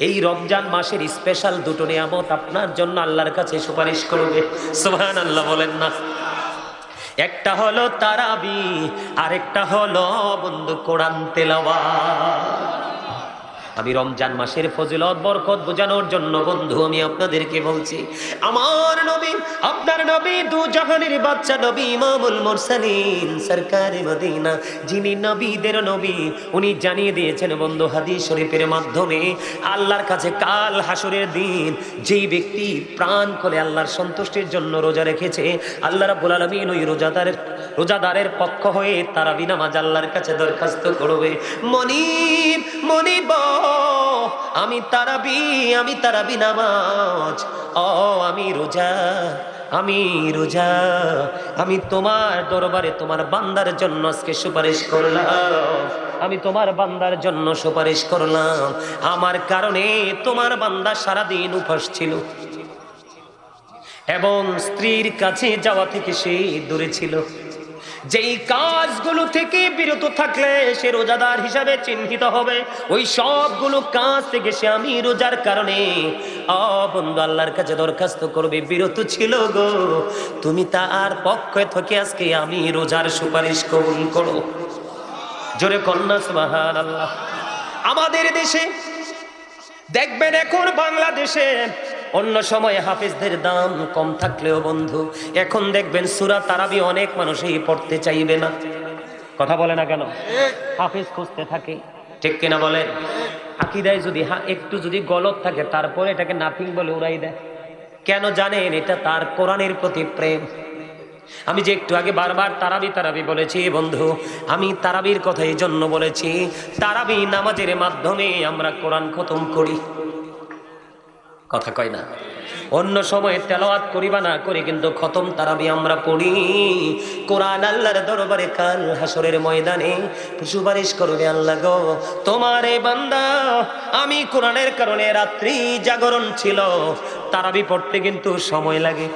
এই রমজান মাসের স্পেশাল দুটো নিয়ামত আপনার জন্য আল্লাহর কাছে সুপারিশ করবে। সুবহানাল্লাহ বলেন না। একটা হলো তারাবি, আরেকটা হলো বন্ধু কোরআন তেলাওয়াত। আমি রমজান মাসের ফজিলত বরকত বোঝানোর জন্য বন্ধু আমি আপনাদেরকে বলছি, আমার নবী, আপনার নবী, দু জাহানের বাদশা নবী, ইমামুল মুরসালিন, সরকারে মদিনা, যিনি নবীদের নবী, উনি জানিয়ে দিয়েছেন বন্ধু হাদিস শরীফের মাধ্যমে, আল্লাহর কাছে কাল হাসরের দিন যেই ব্যক্তি প্রাণ খুলে আল্লাহর সন্তুষ্টির জন্য রোজা রেখেছে, আল্লাহ রাব্বুল আলামিন ওই রোজাদারের পক্ষ হয়ে তারাবি নামাজ আল্লাহর কাছে দরখাস্ত করবে, মনিব মনিব, আমি তারাবি নামাজ, আমি রোজা, আমি তোমার দরবারে তোমার বান্দার জন্য আজকে সুপারিশ করলাম, আমি তোমার বান্দার জন্য সুপারিশ করলাম, আমার কারণে তোমার বান্দা সারাদিন উপোস ছিল এবং স্ত্রীর কাছে যাওয়া থেকে সে দূরে ছিল। যেই কাজগুলো থেকে বিরত থাকলে সে রোজাদার হিসাবে চিহ্নিত হবে, ওই সবগুলো কাজ থেকে সে আমি রোজার কারণে বন্ধু আল্লাহর কাছে দরখাস্ত করবে, বিরত ছিল গো, তুমি তার পক্ষে থেকে আজকে আমি রোজার সুপারিশ কবুল করো। জোরে কন্যা সুবহানাল্লাহ। আমাদের দেশে দেখবেন, এখন বাংলাদেশে অন্য সময় হাফেজদের দাম কম থাকলেও বন্ধু এখন দেখবেন সূরা তারাবি অনেক মানুষই পড়তে চাইবে না। কথা বলে না কেন? হাফেজ খুঁজতে থাকে, ঠিক কিনা বলেন? আকীদায় যদি একটু যদি গলত থাকে তারপরে এটাকে নাথিং বলে উড়াই দেয়। কেন জানেন? এটা তার কোরআনের প্রতি প্রেম। আমি যে একটু আগে বারবার তারাবি বলেছি বন্ধু, আমি তারাবির কথা এই জন্য বলেছি, তারাবি নামাজের মাধ্যমে আমরা কোরআন খতম করি। কথা কয় না? অন্য সময় তেলাওয়াত করিবা না করে কিন্তু খতম তারাবি আমরা পড়ি। কোরআন আল্লাহর দরবারে কাল হাসরের ময়দানে সুপারিশ করবে, আল্লাহ গো, তোমার এই বান্দা আমি কোরআনের কারণে রাত্রি জাগরণ ছিল, তারাবি পড়তে কিন্তু সময় লাগে।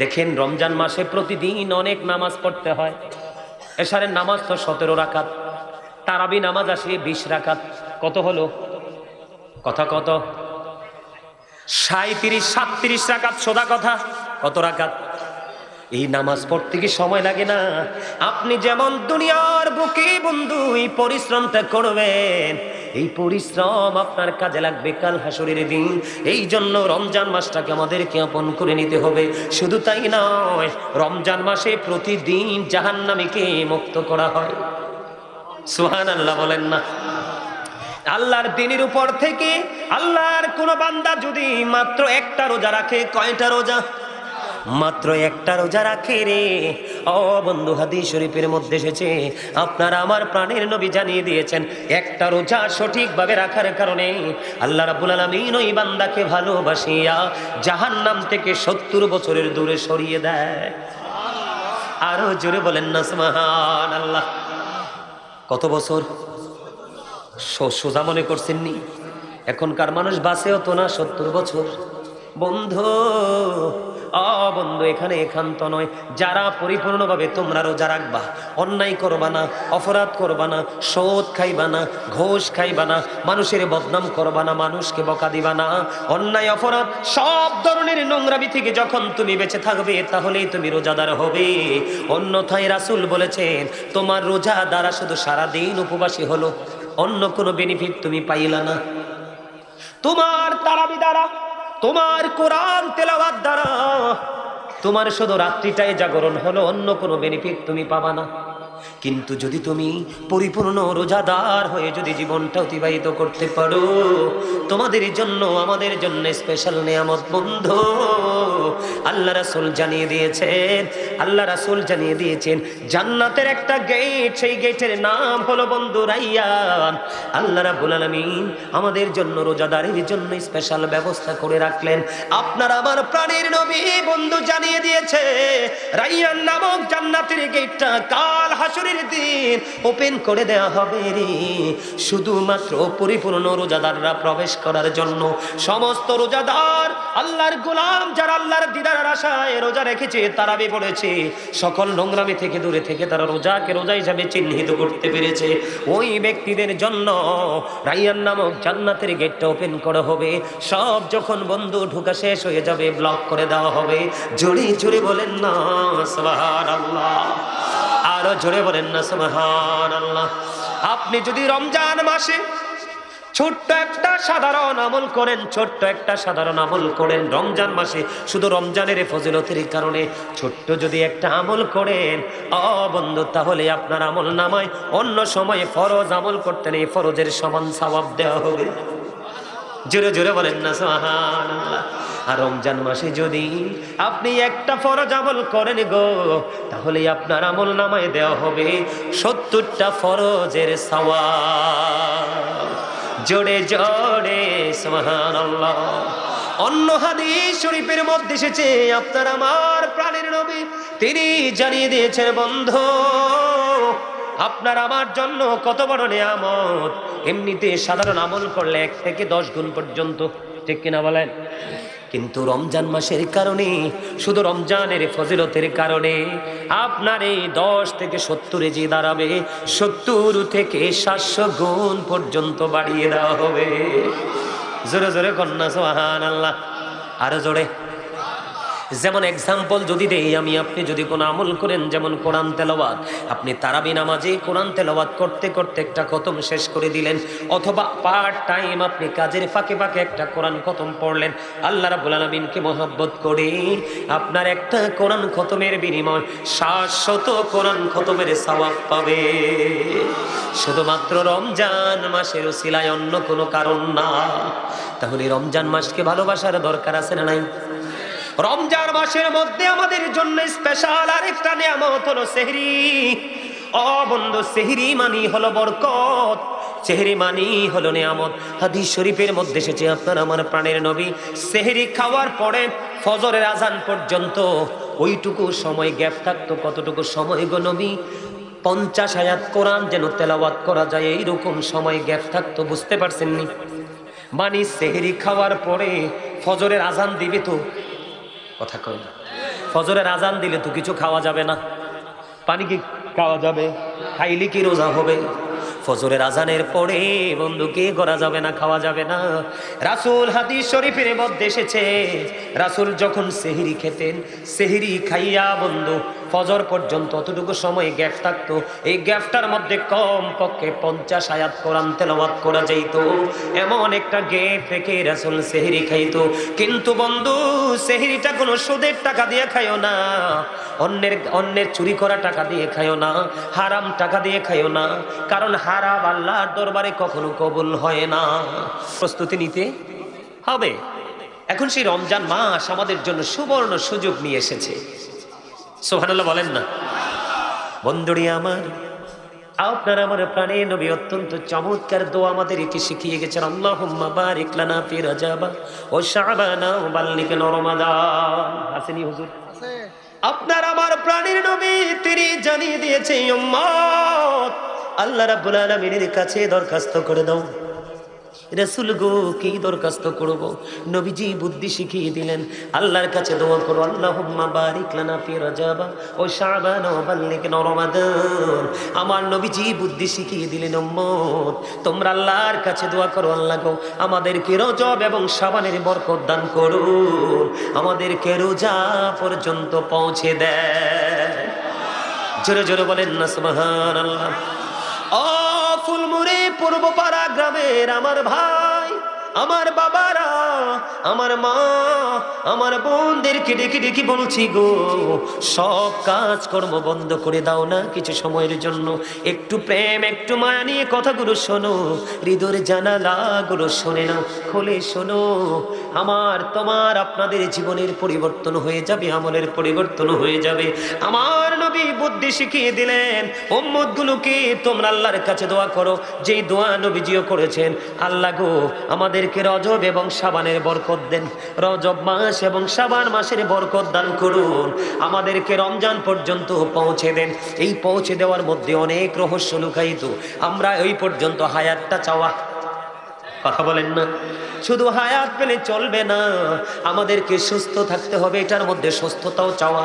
দেখেন রমজান মাসে প্রতিদিন অনেক নামাজ পড়তে হয়। এশারের নামাজ তো 17 রাকাত, তারাবি নামাজ আসে 20 রাকাত। কত হলো? কথা কত? 37 রাকাত। সোজা কথা, কত রাকাত? এই নামাজ পড়তে কি সময় লাগে না? আপনি যেমন দুনিয়ার বুকে বন্ধু এই পরিশ্রমটা করবেন, এই পরিশ্রম আপনার কাজে লাগবে কাল হাসরের দিন। এই জন্য রমজান মাসটাকে আমাদেরকে আপন করে নিতে হবে। শুধু তাই নয়, রমজান মাসে প্রতিদিন জাহান্নামীকে মুক্ত করা হয়। সুবহানাল্লাহ বলেন না। আল্লাহর দিনের উপর থেকে আল্লাহর কোন বান্দা যদি মাত্র একটা রোজা রাখে, কয়টা রোজা? মাত্র একটা রোজা রাখে রে ও বন্ধু, হাদিস শরীফের মধ্যে এসেছে, আপনারা আমার প্রাণের নবী জানিয়ে দিয়েছেন, একটা রোজা সঠিকভাবে রাখার কারণে আল্লাহ রাব্বুল আলামিন ওই বান্দাকে ভালোবাসিয়া জাহান্নাম থেকে 70 বছরের দূরে সরিয়ে দেয়। আরো জোরে বলেন না সুবহানাল্লাহ। কত বছর? সোজা মনে করছেননি? এখনকার মানুষ বাঁচেও তো না 70 বছর। বন্ধু বন্ধু, এখানে একান্ত নয়, যারা পরিপূর্ণভাবে তোমরা রোজা রাখবা, অন্যায় করবা না, অপরাধ করবা না, সুদ খাইবা না, ঘুষ খাইবা না, মানুষের বদনাম করবা না, মানুষকে বকা দিবা না, অন্যায় অপরাধ সব ধরনের নোংরামি থেকে যখন তুমি বেঁচে থাকবে তাহলেই তুমি রোজাদার হবে। অন্যথায় রাসূল বলেছেন, তোমার রোজা দ্বারা শুধু সারাদিন উপবাসী হলো, অন্য কোনো বেনিফিট তুমি পাইলা না। তোমার তারাবি দ্বারা, তোমার কোরআন তেলাওয়াত দ্বারা তোমার শুধু রাত্রিটাই জাগরণ হলো, অন্য কোনো বেনিফিট তুমি পাবা না। কিন্তু যদি তুমি পরিপূর্ণ রোজাদার হয়ে যদি জীবনটা অতিবাহিত করতে পারো, তোমাদের জন্য আমাদের জন্য স্পেশাল নিয়ামত বন্ধু আল্লাহ রাসূল জানিয়ে দিয়েছেন, জান্নাতের একটা গেট, সেই গেটের নাম হলো বন্ধু রাইয়ান। আল্লাহ রাব্বুল আলামিন আমাদের জন্য রোজাদারের জন্য স্পেশাল ব্যবস্থা করে রাখলেন। আপনার আমার প্রাণের নবী বন্ধু জানিয়ে দিয়েছে, রাইয়ান নামক জান্নাতের গেটটা কাল হাসরের দিন ওপেন করে দেয়া হবে রে, শুধুমাত্র পরিপূর্ণ রোজাদাররা প্রবেশ করার জন্য। সমস্ত রোজাদার আল্লাহর গোলাম যারা আল্লাহর দিদারের আশায় রোজা রেখেছে, তারাবি পড়েছে, সকল নোংরামি থেকে দূরে থেকে তারা রোজাকে রোজা হিসাবে চিহ্নিত করতে পেরেছে, ওই ব্যক্তিদের জন্য রাইয়ান নামক জান্নাতের গেটটা ওপেন করা হবে। সব যখন বন্ধু ঢোকা শেষ হয়ে যাবে ব্লক করে দেওয়া হবে। জোরে জোরে বলেন না সুবহানাল্লাহ, আরো জোরে বলেন না সুবহানাল্লাহ। আপনি যদি রমজান মাসে ছোট্ট একটা সাধারণ আমল করেন, ছোট্ট একটা সাধারণ আমল করেন রমজান মাসে, শুধু রমজানের ফজিলতের কারণে ছোট্ট যদি একটা আমল করেন বন্ধু, তাহলে আপনার আমল নামায় অন্য সময়ে ফরজ আমল করতে নেই ফরজের সমান সওয়াব দেওয়া হবে। জোরে জোরে বলেন না সুবহানাল্লাহ। আর রমজান মাসে যদি আপনি একটা ফরজ আমল করেন গো, তাহলে আপনার আমল নামায় দেওয়া হবে 70টা ফরজের সওয়াব। জোরে জোরে সুবহানাল্লাহ। অন্য হাদিস শরীফের মধ্যে এসেছে, আপনার আমার প্রাণের নবী তিনি জানিয়ে দিয়েছেন বন্ধু, আপনার আমার জন্য কত বড় নিয়ামত। এমনিতে সাধারণ আমল করলে 1 থেকে 10 গুণ পর্যন্ত, ঠিক কিনা বলেন? কিন্তু রমজান মাসের কারণে, শুধু রমজানের ফজিলতের কারণে আপনার এই 10 থেকে 70-এ যে দাঁড়াবে, 70 থেকে 700 গুণ পর্যন্ত বাড়িয়ে দেওয়া হবে। জোরে জোরে কন্যা সুবহানাল্লাহ, আরো জোরে। যেমন এক্সাম্পল যদি দেই আমি, আপনি যদি কোনো আমল করেন, যেমন কোরআন তেলাওয়াত, আপনি তারাবি নামাজে কোরআন তেলাওয়াত করতে করতে একটা খতম শেষ করে দিলেন, অথবা পার্ট টাইম আপনি কাজের ফাঁকে ফাঁকে একটা কোরআন খতম পড়লেন, আল্লাহ রাব্বুল আলামিনকে মহব্বত করে আপনার একটা কোরআন খতমের বিনিময় 700 কোরআন খতমের সওয়াব পাবে। শুধুমাত্র রমজান মাসের উসিলায়, অন্য কোনো কারণ না। তাহলে রমজান মাসকে ভালোবাসার দরকার আছে না নাই? রমজান মাসের মধ্যে আমাদের জন্য স্পেশাল আরেকটা নিয়ামত হলো সেহরি। বন্ধু, সেহরি মানি হলো বরকত, সেহরি মানি হলো নিয়ামত। হাদিস শরীফের মধ্যে এসেছে, আপনার আমার প্রাণের নবী সেহরি খাওয়ার পরে ফজরের আজান পর্যন্ত ওইটুকু সময় গ্যাপ থাকতো। কতটুকু সময় গো নবী? 50 আয়াত কোরআন যেন তেলাওয়াত করা যায়, এইরকম সময় গ্যাপ থাকতো। বুঝতে পারছেন নি? মানে সেহরি খাওয়ার পরে ফজরের আজান দিবে, তো কথা কই না, ফজরের আজান দিলে তো কিছু খাওয়া যাবে না। পানি কি খাওয়া যাবে? খাইলে কি রোজা হবে? ফজরের আজানের পরে বন্ধু কি করা যাবে না? খাওয়া যাবে না। রাসূল হাদিস শরীফের মধ্যে এসেছে, রাসূল যখন সেহরি খেতেন, সেহরি খাইয়া বন্ধু ফজর পর্যন্ত অতটুকু সময় গ্যাপ থাকতো। এই গ্যাপটার মধ্যে কম পক্ষে 50 আয়াত কোরআন তেলাওয়াত করা যাইত। এমন একটা গ্যাপ রেখে রাসূল সেহরি খাইতো। কিন্তু বন্ধু, সেহরিটা কোনো সুদের টাকা দিয়ে খাইও না, অন্যের চুরি করা টাকা দিয়ে খাইও না, হারাম টাকা দিয়ে খাইও না, কারণ হারাম আল্লাহর দরবারে কখনো কবুল হয় না। প্রস্তুতি নিতে হবে। এখন সেই রমজান মাস আমাদের জন্য সুবর্ণ সুযোগ নিয়ে এসেছে। সুবহানাল্লাহ বলেন না? বন্ধুরি আমার, আপনার আমার প্রাণের নবী অত্যন্ত চমৎকার দোয়া আমাদেরকে শিখিয়ে গেছেন। আল্লাহুম্মা বারিক লানা ফি রাজাবা ও শাবানা ওয়া বাল্লিগনা রমাদান। আসেনি হুজুর? আপনার আমার প্রাণের নবী তিনি জানিয়ে দিয়েছে, উম্মত আল্লাহ রাব্বুল আলামিনের কাছে দরখাস্ত করে দাও। রাসূল গো, কি দরখাস্ত করব? নবীজি বুদ্ধি শিখিয়ে দিলেন, আল্লাহর কাছে দোয়া করো, আল্লাহুম্মা বারিক লানা ফি রাজাবা ও শাবানা ওয়া বাল্লিগনা রমাদান। আমার নবীজি বুদ্ধি শিখিয়ে দিলেন, উম্মত তোমরা আল্লাহর কাছে দোয়া করো, আল্লাহ গো আমাদেরকে রজব এবং শাবানের বরকত দান করুন, আমাদেরকে রোজা পর্যন্ত পৌঁছে দেয়। জোরে জোরে বলেন না সুবহানাল্লাহ। ফুলমুড়ি পূর্বপাড়া গ্রামের আমার ভাই, আমার বাবারা, আমার মা, আমার বোনদেরকে ডেকে ডেকে বলছি গো, সব কাজ কর্ম বন্ধ করে দাও না কিছু সময়ের জন্য, একটু প্রেম একটু মায়া নিয়ে কথাগুলো শোনো, হৃদয়ের জানালাগুলো শোনে নাও, খুলে শোনো। আমার তোমার আপনাদের জীবনের পরিবর্তন হয়ে যাবে, আমলের পরিবর্তন হয়ে যাবে। আমার নবী বুদ্ধি শিখিয়ে দিলেন, উম্মতগুলোকে তোমরা আল্লাহর কাছে দোয়া করো, যেই দোয়া নবীজিও করেছেন, আল্লাহ গো আমাদেরকে রজব এবং শাবানের বরকত দেন, রজব মাস এবং শাবান মাসের বরকত দান করুন, আমাদেরকে রমজান পর্যন্ত পৌঁছে দেন। এই পৌঁছে দেওয়ার মধ্যে অনেক রহস্য লুকায়িত। আমরা ওই পর্যন্ত হায়াতটা চাওয়া, কথা বলেন না, শুধু হায়াত পেলে চলবে না, আমাদেরকে সুস্থ থাকতে হবে, এটার মধ্যে সুস্থতাও চাওয়া,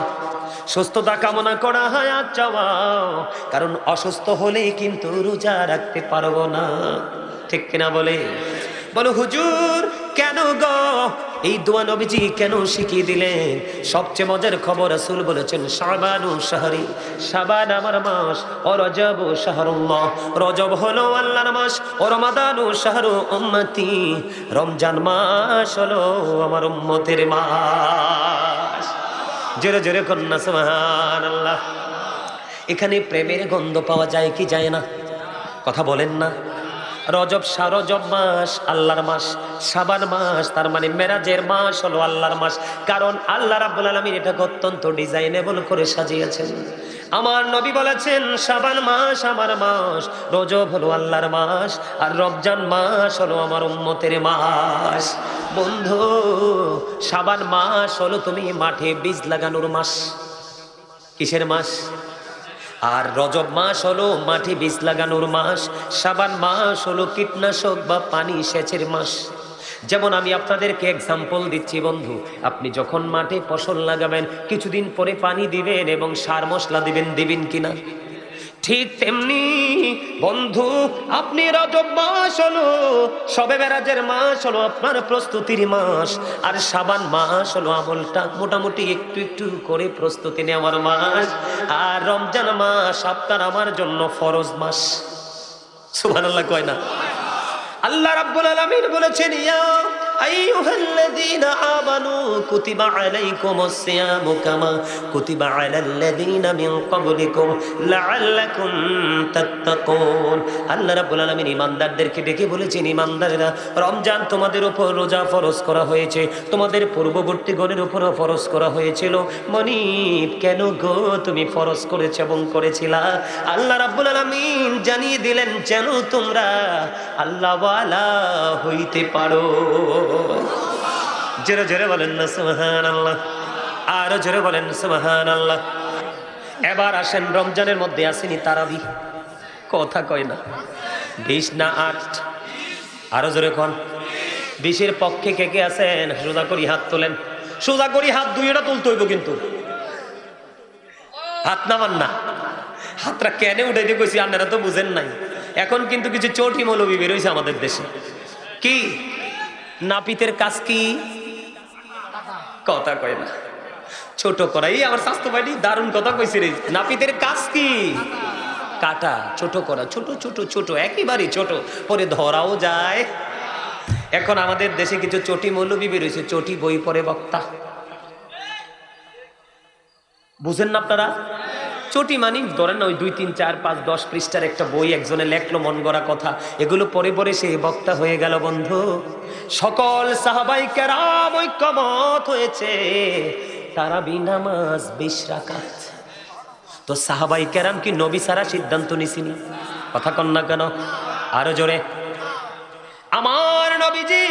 সুস্থতা কামনা করা, হায়াত চাওয়া, কারণ অসুস্থ হলেই কিন্তু রোজা রাখতে পারবো না, ঠিক কিনা বলে? বলো হুজুর কেন গো এই দোয়া নবীজি কেন শিখিয়ে দিলেন? সবচেয়ে মজার খবর, রাসূল বলেছেন শাবানু শাহরি, শাবান আমার মাস, ও রজব শাহরুল্লাহ, রজব হলো আল্লাহর মাস, ও রমাদানু শাহরু উম্মতি, রমজান মাস হলো আমার উম্মতের মাস। জোরে জোরে কন্যা সুবহানাল্লাহ। এখানে প্রেমের গন্ধ পাওয়া যায় কি যায় না? কথা বলেন না। রজব রজব মাস আল্লাহর মাস, শাবান মাস তার মানে মেরাজের মাস হলো আল্লাহর মাস, কারণ আল্লাহ রাব্বুল আলামিন এটাকে অত্যন্ত ডিজাইনেবল করে সাজিয়েছেন। আমার নবী বলেছেন শাবান মাস আমার মাস, রজব হলো আল্লাহর মাস, আর রমজান মাস হলো আমার উম্মতের মাস। বন্ধু, শাবান মাস হলো তুমি মাঠে বীজ লাগানোর মাস। কিসের মাস? আর রজব মাস হলো মাঠে বীজ লাগানোর মাস, শাবান মাস হলো কীটনাশক বা পানি সেচের মাস। যেমন আমি আপনাদেরকে এক্সাম্পল দিচ্ছি বন্ধু, আপনি যখন মাঠে ফসল লাগাবেন কিছুদিন পরে পানি দিবেন এবং সার মশলা দিবেন কিনা? ঠিক তেমনি বন্ধু, আপনি রজব মাস হলো শবে মেরাজের মাস, হলো আপনার প্রস্তুতির মাস, আর শাবান মাস হলো আমলটা মোটামুটি একটু একটু করে প্রস্তুতি নেওয়ার মাস, আর রমজান মাস আপনার আমার জন্য ফরজ মাস। সুবহানাল্লাহ কয় না? আল্লাহ রাব্বুল আলামিন বলেছেন ইয়া আইয়ুহাল্লাযীনা আমানু কুতিবা আলাইকুমুস সিয়ামু কামা কুতিবা আলাল্লাযীনা মিন ক্বাবলিকুম লাআল্লাকুম তাত্তাকুন। আল্লাহ রাব্বুল আলামিন ঈমানদারদেরকে ডেকে বলেছেন, ঈমানদাররা, রমজান তোমাদের উপর রোজা ফরজ করা হয়েছে, তোমাদের পূর্ববর্তী গণের উপরও ফরজ করা হয়েছিল। মনিব কেন গো তুমি ফরজ করেছো এবং করেছিলা? আল্লাহ রাব্বুল আলামিন জানিয়ে দিলেন যেন তোমরা আল্লাহওয়ালা হইতে পারো। জোরে জোরে বলেন না সুবহানাল্লাহ, আরো জোরে বলেন সুবহানাল্লাহ। এবার আসেন, রমজানের মধ্যে আসেনি তারাবি, কথা কয় না, 20 না 8? আরো জোরে কোন 20-এর পক্ষে কে কে আছেন? সোজা করি হাত তোলেন, সোজা করি হাত, দুইটা তুলতে হইব কিন্তু, হাত নামান না। হাতটা কেন উঠাইতে কইছি আপনারা তো বুঝেন নাই। এখন কিন্তু কিছু চটি মৌলবি বের হইছে আমাদের দেশে। কি নাপিতের কাজ কি? কথা কয় না, ছোট করা। এই আমার স্বাস্থ্য ভাইটি দারুণ কথা কইছে রে, নাপিতের কাজ কি? কাটা, ছোট করা, ছোট ছোট ছোট, একেবারেই ছোট, পরে ধরাও যায়। এখন আমাদের দেশে কিছু চটি মৌলবি বের হইছে, চটি বই পড়ে বক্তা। বুঝেন না আপনারা? চটি মানি ধরেন না ওই 2, 3, 4, 5, 10 পৃষ্ঠার একটা বই একজনে লেখলো মন গড়া কথা, এগুলো পরে পরে সে বক্তা হয়ে গেল। বন্ধু, সকল সাহাবাই কেরাম ঐক্যমত হয়েছে তারাবি নামাজ 20 রাকাত। তো সাহাবাই কেরাম কি নবী সারা সিদ্ধান্ত নিছিনি? কথা কন না কেন? আরো জোরে। আমার নবীজি,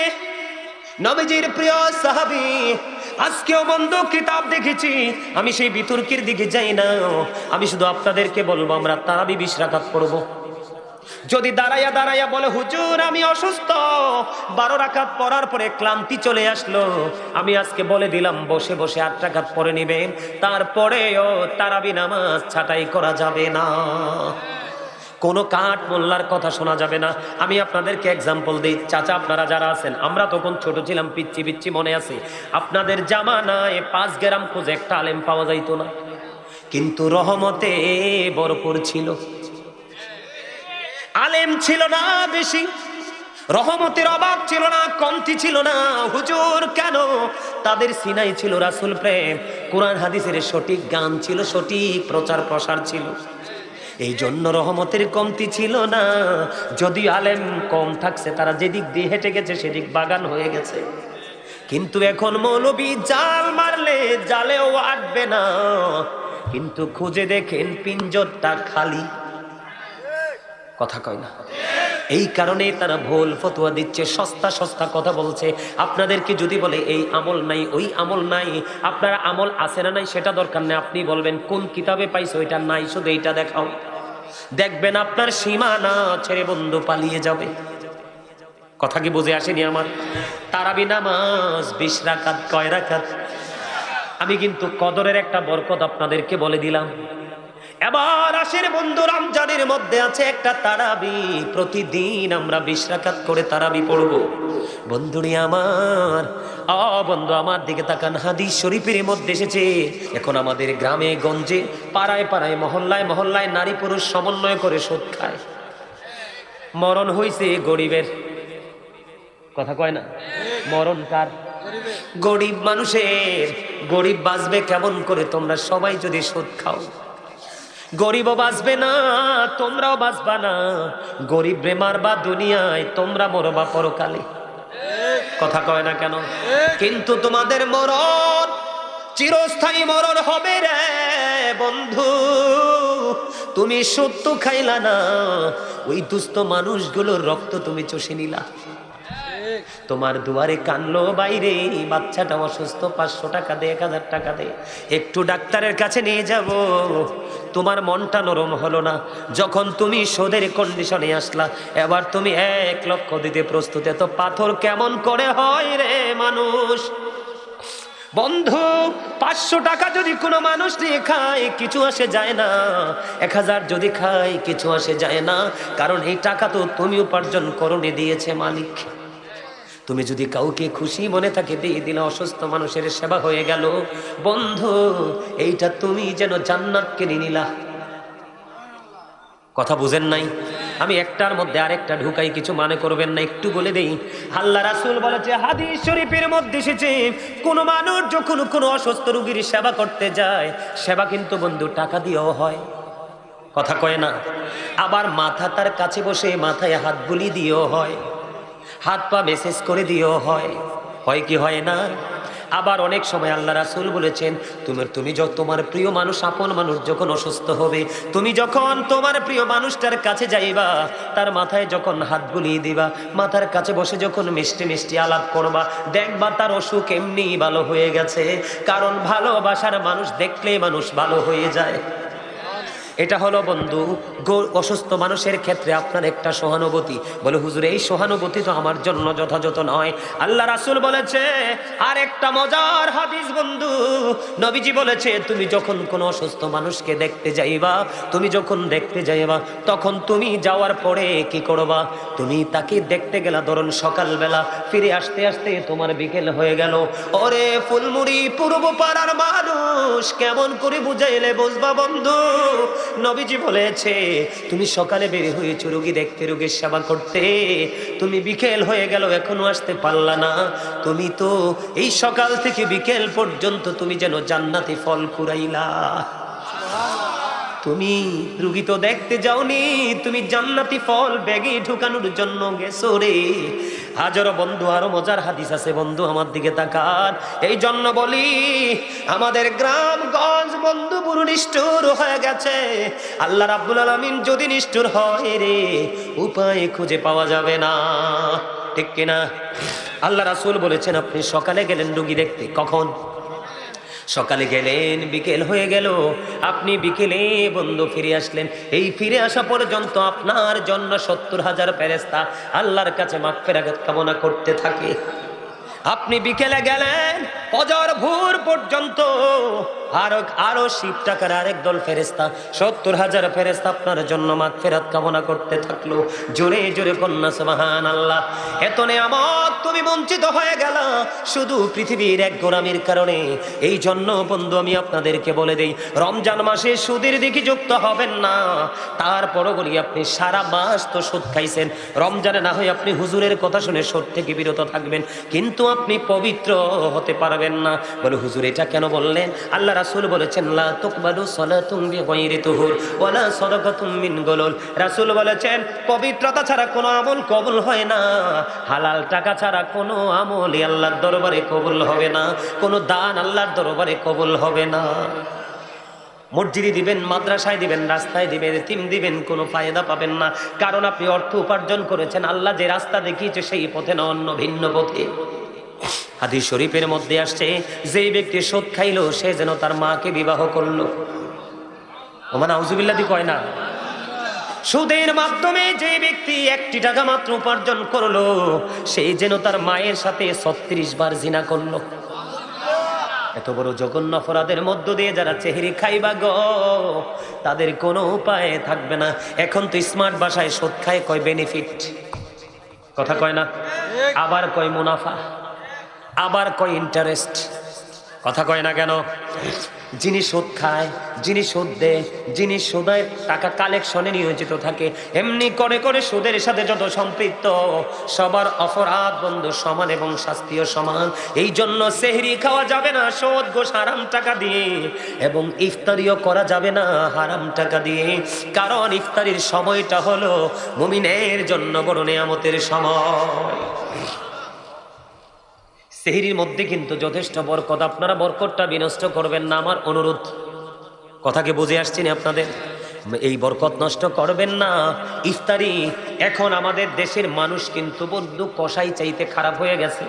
নবীজির প্রিয় সাহাবী, আজকেও বন্ধু কিতাব দেখেছি, আমি সেই বিতর্কের দিকে যাই না, আমি শুধু আপনাদেরকে বলবো আমরা তারাবি 20 রাকাত পড়বো। যদি দাঁড়াইয়া দাঁড়াইয়া বলে হুজুর আমি অসুস্থ, 12 রাকাত পড়ার পরে ক্লান্তি চলে আসলো, আমি আজকে বলে দিলাম বসে বসে 8 রাকাত পড়ে নিবেন, তারপরেও তারাবি নামাজ ছাঁটাই করা যাবে না, কোনো কাঠ মোল্লার কথা শোনা যাবে না। আমি আপনাদেরকে এক্সাম্পল দিই, চাচা আপনারা যারা আছেন, আমরা তখন ছোট ছিলাম, পিচ্ছি পিচ্ছি মনে আছে, আপনাদের জামানায় 5 গ্রাম খোঁজে একটা আলেম পাওয়া যাইতো না, কিন্তু রহমতে ভরপুর ছিল, আলেম ছিল না বেশি, রহমতের অভাব ছিল না, কমতি ছিল না। হুজুর কেন? তাদের সিনাই ছিল রাসূল প্রেম, কোরআন হাদিসের সঠিক গান ছিল, সঠিক প্রচার প্রসার ছিল, এই জন্য রহমতের কমতি ছিল না। যদি আলেম কম থাকছে, তারা যেদিক দিয়ে হেঁটে গেছে সেদিক বাগান হয়ে গেছে। কিন্তু এখন মৌলবী জাল মারলে জালেও আটবে না, কিন্তু খুঁজে দেখেন পিঞ্জরটা খালি। কথা কয় না? এই কারণে তারা ভুল ফতোয়া দিচ্ছে, সস্তা সস্তা কথা বলছে। আপনাদেরকে যদি বলে এই আমল নাই ওই আমল নাই, আপনারা আমল আছে না নাই সেটা দরকার নেই, আপনি বলবেন কোন কিতাবে পাইছো এটা নাই, শুধু এইটা দেখাও। দেখবেন আপনার সীমানা ছেড়ে বন্ধু পালিয়ে যাবে। কথা কি বুঝে আসেনি আমার? তারাবি নামাজ 20 রাকাত, কয় রাকাত? আমি কিন্তু কদরের একটা বরকত আপনাদেরকে বলে দিলাম। এবার আসেন বন্ধু, রমজানের মধ্যে আছে একটা তারাবি, প্রতিদিন আমরা 20 রাকাত করে তারাবি পড়ব। বন্ধুরি আমার, বন্ধু আমার দিকে তাকান, হাদিস শরীফের মধ্যে এসেছে এখন আমাদের গ্রামে গঞ্জে পাড়ায় পাড়ায় মহল্লায় মহল্লায় নারী পুরুষ সমন্বয় করে সুদ খায়। মরণ হইছে গরিবের, কথা কয় না? মরণ কার? গরিব মানুষের। গরিব বাঁচবে কেমন করে? তোমরা সবাই যদি সুদ খাও, গরিবও বাঁচবে না, তোমরাও বাঁচবা না। গরিব রে মারবা দুনিয়ায়, তোমরা মরবা পরকালে। কথা কয় না কেন? কিন্তু তোমাদের মরণ চিরস্থায়ী মরণ হবে রে বন্ধু। তুমি সুদ তো খাইলা না, ওই দুস্থ মানুষগুলোর রক্ত তুমি চষে নিলা। তোমার দুয়ারে কানলো বাইরে, বাচ্চাটা অসুস্থ, 500 টাকা দে, 1000 টাকা দে, একটু ডাক্তারের কাছে নিয়ে যাব। তোমার মনটা নরম হলো না যখন তুমি সুদের কন্ডিশনে আসলা। এবার তুমি 1 লক্ষ দিতে প্রস্তুত। এত পাথর কেমন করে হয় রে মানুষ? বন্ধু 500 টাকা যদি কোনো মানুষ নিয়ে খায় কিছু আসে যায় না, 1000 যদি খায় কিছু আসে যায় না, কারণ এই টাকা তো তুমি উপার্জন করনি, দিয়েছে মালিক। তুমি যদি কাউকে খুশি মনে থাকে দিয়ে দিলে, অসুস্থ মানুষের সেবা হয়ে গেল। বন্ধু এইটা তুমি যেন জান্নাত কিনে নিলা। কথা বুঝেন নাই? আমি একটার মধ্যে আরেকটা ঢুকাই, কিছু মনে করবেন না, একটু বলে দেই। আল্লাহ রাসূল বলেছে, হাদিস শরীফের মধ্যে এসেছে, কোন মানুষ যখন কোনো অসুস্থ রোগীর সেবা করতে যায়, সেবা কিন্তু বন্ধু টাকা দিয়েও হয়। কথা কয় না? আবার মাথা তার কাছে বসে মাথায় হাত বুলি দিয়েও হয়, হাত পা মেসেজ করে দিয়েও হয়। হয় কি হয় না? আবার অনেক সময় আল্লাহ রাসূল বলেছেন, তুমি তোমার প্রিয় মানুষ, আপন মানুষ যখন অসুস্থ হবে, তুমি যখন তোমার প্রিয় মানুষটার কাছে যাইবা, তার মাথায় যখন হাত বুলিয়ে দিবা, মাথার কাছে বসে যখন মিষ্টি মিষ্টি আলাপ করবা, দেখবা তার অসুখ এমনি ভালো হয়ে গেছে। কারণ ভালোবাসার মানুষ দেখলে মানুষ ভালো হয়ে যায়। এটা হলো বন্ধু অসুস্থ মানুষের ক্ষেত্রে আপনার একটা সহানুভূতি। বলে হুজুর এই সহানুভূতি তো আমার জন্য যথাযথ নয়। আল্লাহ রাসূল বলেছে আর একটা মজার হাদিস বন্ধু, নবীজি বলেছে, তুমি যখন কোনো অসুস্থ মানুষকে দেখতে যাইবা, তুমি যখন দেখতে যাইবা, তখন তুমি যাওয়ার পরে কি করবা? তুমি তাকে দেখতে গেলা ধরুন সকালবেলা, ফিরে আসতে আসতে তোমার বিকেল হয়ে গেল। ওরে ফুলমুড়ি পূর্ব পাড়ার মানুষ, কেমন করে বুঝাইলে বুঝবা বন্ধু? নবীজি বলেছে, তুমি সকালে বের হয়েছো রোগী দেখতে, রোগীর সেবা করতে, তুমি বিকেল হয়ে গেল এখনো আসতে পারলা না। তুমি তো এই সকাল থেকে বিকেল পর্যন্ত তুমি যেন জান্নাতি ফল কুড়াইলা। তুমি রুগী তো দেখতে যাওনি, তুমি জান্নাতি ফল ব্যাগে ঢুকানোর জন্য গেছো রে। হাজারো বন্ধু আরো মজার হাদিস আছে বন্ধু, আমার দিকে তাকান। এই জন্য বলি আমাদের গ্রামগঞ্জ বন্ধু পুরো নিষ্ঠুর হয়ে গেছে। আল্লাহ রাব্বুল আলামিন যদি নিষ্ঠুর হয় রে, উপায় খুঁজে পাওয়া যাবে না, ঠিক কিনা? আল্লাহ রাসূল বলেছেন, আপনি সকালে গেলেন রুগী দেখতে, কখন? সকালে গেলেন, বিকেল হয়ে গেল, আপনি বিকেলে বন্ধু ফিরে আসলেন। এই ফিরে আসা পর্যন্ত আপনার জন্য 70,000 ফেরেশতা আল্লাহর কাছে মাগফিরাত কামনা করতে থাকে। আপনি বিকেলে গেলেন, ফজর ভোর পর্যন্ত আরো 10 টাকার আরেক দল ফেরেশতা, 70,000 ফেরেশতা আপনার জন্য মাগফিরাত কামনা করতে থাকলো। জোরে জোরে কন্যা সুবহানাল্লাহ। এত নেয়ামত তুমি বঞ্চিত হয়ে গেল শুধু পৃথিবীর এক গোলামির কারণে। এই জন্য বন্ধু আমি আপনাদেরকে বলে দেই, রমজান মাসে সুদের দিকে যুক্ত হবেন না। তারপরও বলি, আপনি সারা মাস তো সুদ খাইছেন, রমজানে না হয় আপনি হুজুরের কথা শুনে সুদ থেকে বিরত থাকবেন, কিন্তু আপনি পবিত্র হতে পারবেন না। বলে হুজুর এটা কেন বললেন? আল্লাহ রাসূল বলেছেন, লা তুকবালু সালাতুন বিগাইরি তুহুর ওয়ালা সাদাকাতুম মিন গুলুল। রাসূল বলেছেন, পবিত্রতা ছাড়া কোনো আমল কবুল হয় না, হালাল টাকা ছাড়া কোনো আমল আল্লাহর দরবারে কবুল হবে না, কোনো দান আল্লাহর দরবারে কবুল হবে না। মসজিদে দিবেন, মাদ্রাসায় দিবেন, রাস্তায় দিবেন, এতিম দিবেন, কোনো ফায়দা পাবেন না। কারণ আপনি অর্থ উপার্জন করেছেন আল্লাহ যে রাস্তা দেখিয়েছে সেই পথে না, অন্য ভিন্ন পথে। হাদিস শরীফের মধ্যে আসছে, যেই ব্যক্তি সুদ খাইলো সে যেন তার মাকে বিবাহ করলো। ওমান আউযুবিল্লাহ কয় না। সুদের মাধ্যমে যে ব্যক্তি 1টি টাকা মাত্র উপার্জন করলো সেই যেন তার মায়ের সাথে 36 বার জিনা করলো। এত বড় জঘন্য অপরাধের মধ্য দিয়ে যারা চেহারি খাইবা গো, তাদের কোনো উপায় থাকবে না। এখন তো স্মার্ট ভাষায় সুদ খায় কয় বেনিফিট, কথা কয় না, আবার কয় মুনাফা, আবার কয় ইন্টারেস্ট, কথা কয় না কেন? যিনি সুদ খায়, যিনি সুদ দেয়, যিনি সুদের টাকা কালেকশনে নিয়োজিত থাকে, এমনি করে করে সুদের সাথে যত সম্পৃক্ত সবার অপরাধ বন্ধু সমান এবং শাস্তিও সমান। এই জন্য সেহরি খাওয়া যাবে না সুদ ঘোষ হারাম টাকা দিয়ে, এবং ইফতারিও করা যাবে না হারাম টাকা দিয়ে। কারণ ইফতারির সময়টা হলো মুমিনের জন্য বড় নেয়ামতের সময়। সেহরির মধ্যে কিন্তু যথেষ্ট বরকত, আপনারা বরকতটা বিনষ্ট করবেন না, আমার অনুরোধ। কথাকে বুঝে আসছি না আপনাদের? এই বরকত নষ্ট করবেন না। ইফতারি এখন আমাদের দেশের মানুষ কিন্তু বন্ধু কসাই চাইতে খারাপ হয়ে গেছে।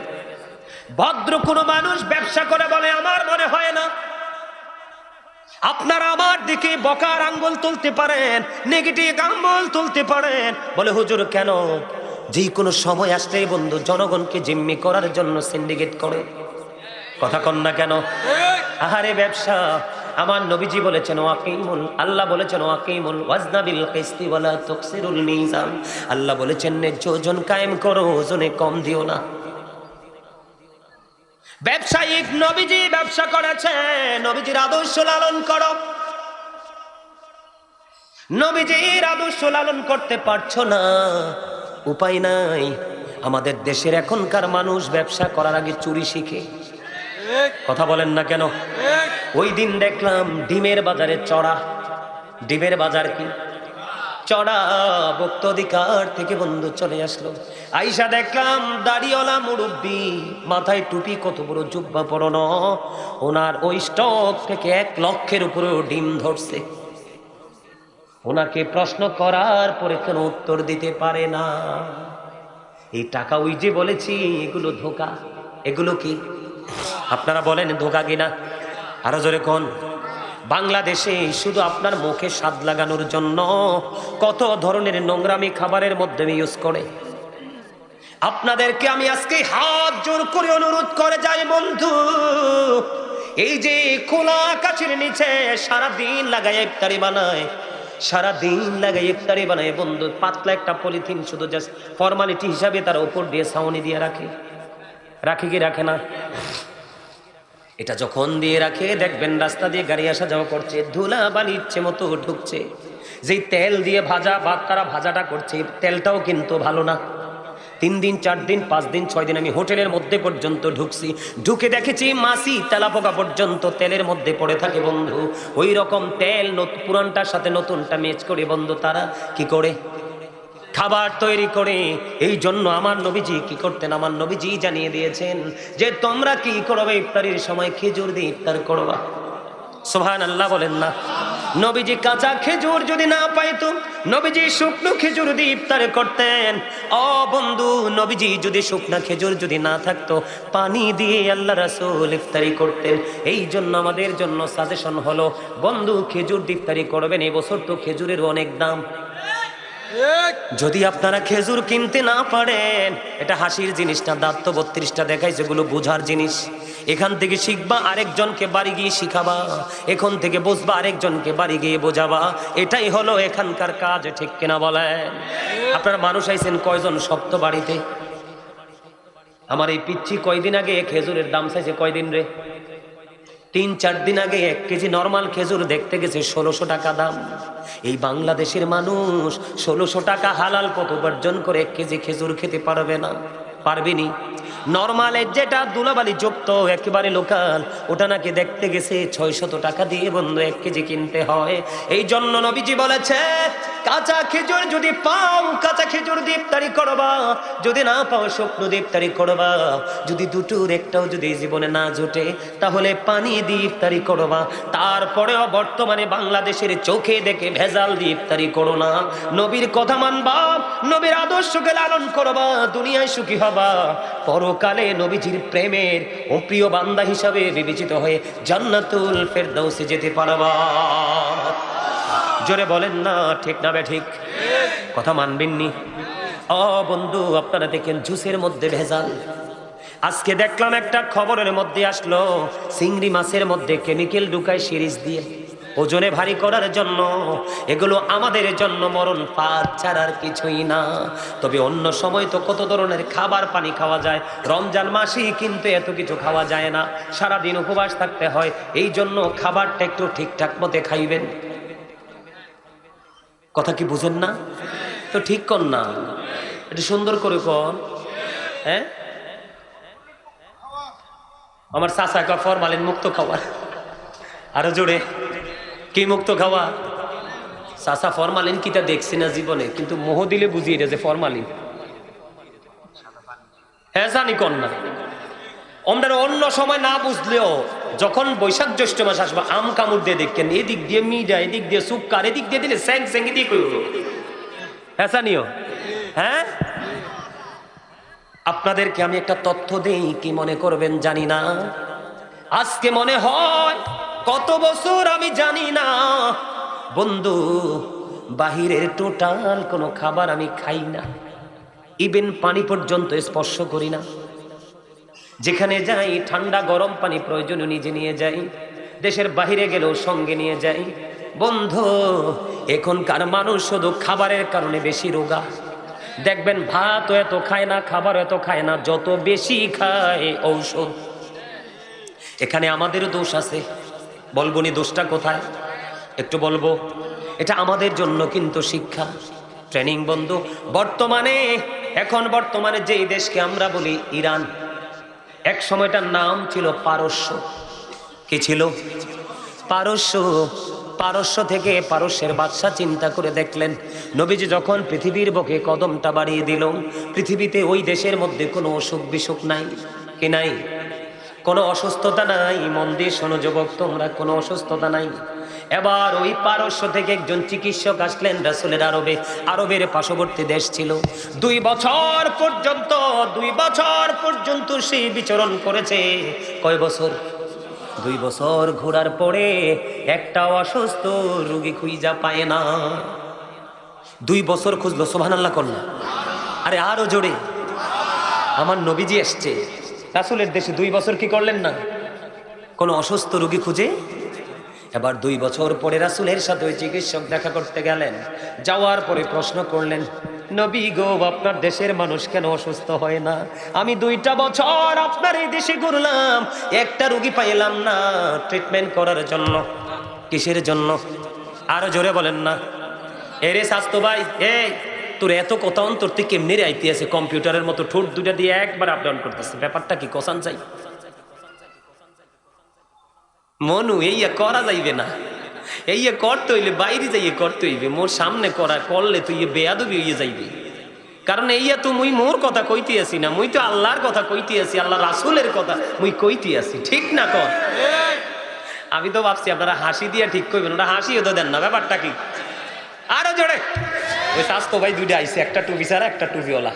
ভদ্র কোনো মানুষ ব্যবসা করে বলে আমার মনে হয় না। আপনারা আমার দিকে বকার আঙ্গুল তুলতে পারেন, নেগেটিভ আঙ্গুল তুলতে পারেন, বলে হুজুর কেন? যে কোনো সময় আসলে বন্ধু জনগণকে জিম্মি করার জন্য সিন্ডিকেট করে, কথা কন না কেন? আহারে ব্যবসা, আমার নবীজি বলেছেন ওয়াকিমুল, আল্লাহ বলেছেন ওয়াকিমুল ওয়াজনা বিল কিসতি ওয়ালা তুকসিরুল মিজান। আল্লাহ বলেছেন ন্যায্য ওজন কায়েম করো, ওজনে কম দিও না। ব্যবসায়িক নবীজি ব্যবসা করেছেন, নবীজির আদর্শ লালন করো। নবীজির আদর্শ লালন করতে পারছো না, উপায় নাই। আমাদের দেশের এখনকার মানুষ ব্যবসা করার আগে চুরি শিখে, কথা বলেন না কেন? ওই দিন দেখলাম ডিমের বাজারে চড়া, ডিমের বাজার কি চড়া, ভোক্তা অধিকার থেকে বন্ধু চলে আসলো। আইসা দেখলাম দাড়িওয়ালা মুরব্বী, মাথায় টুপি, কত বড় জুব্বা পরানো, ওনার ওই স্টক থেকে 1 লক্ষের উপরেও ডিম ধরছে। ওনাকে প্রশ্ন করার পরে কেন উত্তর দিতে পারে না? এই টাকা ওই যে বলেছি এগুলো ধোঁকা, এগুলো কি আপনারা বলেন ধোঁকা কিনা? আরো জোরে কোন? বাংলাদেশে শুধু আপনার মুখে স্বাদ লাগানোর জন্য কত ধরনের নোংরামি খাবারের মধ্যে ইউজ করে। আপনাদেরকে আমি আজকে হাত জোর করে অনুরোধ করে যাই বন্ধু, এই যে খোলা আকাশের নিচে সারাদিন লাগায় ইফতারি বানায়, সারাদিন লাগাই ইফতারি বানায় বন্ধু, পাতলা একটা পলিথিন শুধু জাস্ট ফর্মালিটি হিসাবে তার উপর দিয়ে ছাউনি দিয়ে রাখে, রাখে কি রাখে না? এটা যখন দিয়ে রাখে দেখবেন রাস্তা দিয়ে গাড়ি আসা যাওয়া করছে, ধুলা বালি ইচ্ছে মতো ঢুকছে। যেই তেল দিয়ে ভাজা ভাত তারা ভাজাটা করছে, তেলটাও কিন্তু ভালো না। 3 দিন 4 দিন 5 দিন 6 দিন আমি হোটেলের মধ্যে পর্যন্ত ঢুকছি, ঢুকে দেখেছি মাছি তেলাপোকা পর্যন্ত তেলের মধ্যে পড়ে থাকে বন্ধু। ওই রকম তেল পুরানটার সাথে নতুনটা ম্যাচ করে বন্ধু তারা কি করে খাবার তৈরি করে। এই জন্য আমার নবীজি কি করতেন? আমার নবীজি জানিয়ে দিয়েছেন যে তোমরা কি করবে, ইফতারির সময় খেজুর দিয়ে ইফতার করবা। সুবহানাল্লাহ বলেন না? নবীজি কাঁচা খেজুর যদি না পাইতো, নবীজি শুকনো খেজুর দিয়ে ইফতার করতেন। ও বন্ধু, নবীজি যদি শুকনা খেজুর যদি না থাকতো, পানি দিয়ে আল্লাহ রাসূল ইফতারি করতেন। এই জন্য আমাদের জন্য সাজেশন হলো বন্ধু, খেজুর দিয়ে ইফতারি করবেন। এই বছর তো খেজুরের অনেক দাম। যদি আপনারা খেজুর কিনতে না পারেন, এটা হাসির জিনিস না, দাঁত তো 32টা দেখাই, যেগুলো বোঝার জিনিস। এখান থেকে শিখবা, আরেকজনকে বাড়ি গিয়ে শিখাবা, এখন থেকে বুঝবা, আরেকজনকে বাড়ি গিয়ে বোঝাবা। এটাই হলো এখানকার কাজ, ঠিক কিনা বলেন? আপনারা মানুষ আইছেন কয়জন সপ্ত বাড়িতে? আমার এই পিচ্ছি কয়দিন আগে খেজুরের দাম চাইছে কয়দিন রে? 3-4 দিন আগে 1 কেজি নর্মাল খেজুর দেখতে গেছে 1600 টাকা দাম। এই বাংলাদেশের মানুষ 1600 টাকা হালাল পথ উপার্জন করে 1 কেজি খেজুর খেতে পারবে না, পারবেনি। নর্মালের যেটা দুলাবালি যুক্ত একেবারে লোকাল, ওটা নাকি দেখতে গেছে 600 টাকা দিয়ে বন্ধু 1 কেজি কিনতে হয়। এই জন্য নবীজি বলেছে কাঁচা খেজুর যদি পাও কাঁচা খেজুর দিয়ে ইফতারি করবা, যদি না পাও শুকনো দিয়ে ইফতারি করবা, যদি দুটোর একটাও যদি জীবনে না জোটে তাহলে পানি দিয়ে ইফতারি করবা। তারপরেও বর্তমানে বাংলাদেশের চোখে দেখে ভেজাল দিয়ে ইফতারি করো না। নবীর কথা মানবা, নবীর আদর্শকে লালন করবা, দুনিয়ায় সুখী হবা, পরকালে নবীজির প্রেমের ও প্রিয় বান্দা হিসাবে বিবেচিত হয়ে জান্নাতুল ফেরদাউসে যেতে পারবা। জোরে বলেন না ঠিক না ঠিক? কথা মানবেননি? ও বন্ধু, আপনারা দেখেন জুসের মধ্যে ভেজাল। আজকে দেখলাম একটা খবরের মধ্যে আসলো, চিংড়ি মাছের মধ্যে কেমিক্যাল ঢুকায় সিরিজ দিয়ে ওজনে ভারী করার জন্য। এগুলো আমাদের জন্য মরণ ফাঁদ ছাড়ার কিছুই না। তবে অন্য সময় তো কত ধরনের খাবার পানি খাওয়া যায়, রমজান মাসেই কিন্তু এত কিছু খাওয়া যায় না, সারাদিন উপবাস থাকতে হয়। এই জন্য খাবারটা একটু ঠিকঠাক মতে খাইবেন। কথা কি বুঝেন না? তো ঠিক কর না, একটু সুন্দর করে কর। হ্যাঁ, আমার চাচা কা ফরমালিন মুক্ত খাওয়া। আরো জোরে, কি মুক্ত খাওয়া? চাচা ফরমালিন কিটা দেখছি না জীবনে, কিন্তু মোহ দিলে বুঝিয়ে যে ফরমালিন। হ্যাঁ জানি কর না, আমরা অন্য সময় না বুঝলেও যখন বৈশাখ জ্যৈষ্ঠ মাস আসবে আম কামড় দিয়ে দেখেন, এদিক দিয়ে মিডা, এদিক দিয়ে সুক্কার, এদিক দিয়ে দিলে স্যাং স্যাং দিয়ে কইব। হ্যাঁ জানিও। হ্যাঁ, আপনাদেরকে আমি একটা তথ্য দেই, কি মনে করবেন জানি না। আজকে মনে হয় কত বছর আমি জানি না বন্ধু, বাহিরের টোটাল কোনো খাবার আমি খাই না, ইভেন পানি পর্যন্ত স্পর্শ করি না। যেখানে যাই ঠান্ডা গরম পানি প্রয়োজনীয় নিজে নিয়ে যাই, দেশের বাহিরে গেলেও সঙ্গে নিয়ে যাই। বন্ধু, এখনকার মানুষ শুধু খাবারের কারণে বেশি রোগা। দেখবেন ভাতও এত খায় না, খাবারও এত খায় না, যত বেশি খায় ঔষধ। এখানে আমাদেরও দোষ আছে, বলবো নি দোষটা কোথায়? একটু বলবো। এটা আমাদের জন্য কিন্তু শিক্ষা, ট্রেনিং। বন্ধু, বর্তমানে যেই দেশকে আমরা বলি ইরান, এক সময়টার নাম ছিল পারস্য। কি ছিল? পারস্য। পারস্য থেকে পারস্যের বাদশা চিন্তা করে দেখলেন, নবীজি যখন পৃথিবীর বুকে কদমটা বাড়িয়ে দিল, পৃথিবীতে ওই দেশের মধ্যে কোনো অসুখ বিসুখ নাই। কি নাই? কোনো অসুস্থতা নাই। মন দিয়ে শোনো যুবক, তোমরা, কোনো অসুস্থতা নাই। এবার ওই পারস্য থেকে একজন চিকিৎসক আসলেন রাসূলের আরবের পার্শ্ববর্তী দেশ ছিল। 2 বছর পর্যন্ত সে বিচরণ করেছে। কয় বছর? 2 বছর ঘোরার পরে একটা অসুস্থ রোগী খুঁজা পায় না। 2 বছর খুঁজলো, সুবহানাল্লাহ করলাম। আরে আরো জোরে, আমার নবীজি এসছে রাসূলের দেশে, 2 বছর কি করলেন না? কোনো অসুস্থ রোগী খুঁজে। এবার 2 বছর পরে রাসূলের সাথে ওই চিকিৎসক দেখা করতে গেলেন। যাওয়ার পরে প্রশ্ন করলেন, নবী গো, আপনার দেশের মানুষ কেন অসুস্থ হয় না? আমি 2টা বছর আপনার এই দেশে ঘুরলাম, একটা রোগী পাইলাম না ট্রিটমেন্ট করার জন্য। কিসের জন্য? আরো জোরে বলেন না। এরে স্বাস্থ্য ভাই, এই তোর এত কথা অন্তর তুই কেমনি রে আইতে আছে? কম্পিউটারের মতো ঠোঁট 2টা দিয়ে একবার আপ ডাউন করতেছে, ব্যাপারটা কি? কসান চাই মনু, এইয়া করা যাইবে না। এইয়া করতে হইলে বাইরে যাইয়ে করতে হইবে, মোর সামনে করলে তুই বেয়াদবি হইয়ে যাইবে। কারণ এইয়া তো মুই মোর কথা কইতে আসি না, মুই তো আল্লাহর কথা কইতে আসি, আল্লাহ রাসূলের কথা মুই কইতে আসি। ঠিক না কর? আমি তো ভাবছি আপনারা হাসি দিয়া ঠিক কইবেন, ওরা হাসিও তো দেন না, ব্যাপারটা কি? আরো জোরে। ওই স্বাস্থ্য ভাই 2টা আইছে, একটা টুপি ছাড়া, একটা টুপিওয়ালা।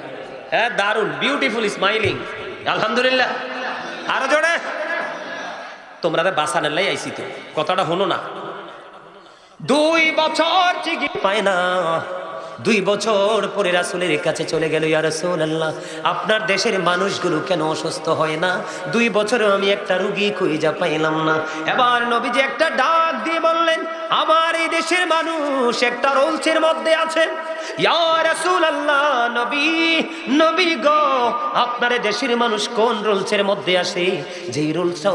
হ্যাঁ, দারুন, বিউটিফুল স্মাইলিং, আলহামদুলিল্লাহ। আরো জোরে। তোমরা বাঁচানোর লাই আইসি তো, কথাটা হনো না। 2 বছর চিকিৎসা পায় না। 2 বছর পরে রাসূলের কাছে চলে গেল, ইয়া রাসূলুল্লাহ, আপনার দেশের মানুষগুলো কেন অসুস্থ হয় না? 2 বছরে আমি একটা রোগী খুঁজে পাইলাম না। এবার নবীজি একটা ডাক দিয়ে বললেন, আমার এই দেশের মানুষ একটা রোলসের মধ্যে আছে। ইয়া রাসূলুল্লাহ, নবী গো, আপনার দেশের মানুষ কোন রুলসের মধ্যে আসে, যেই রুলসটা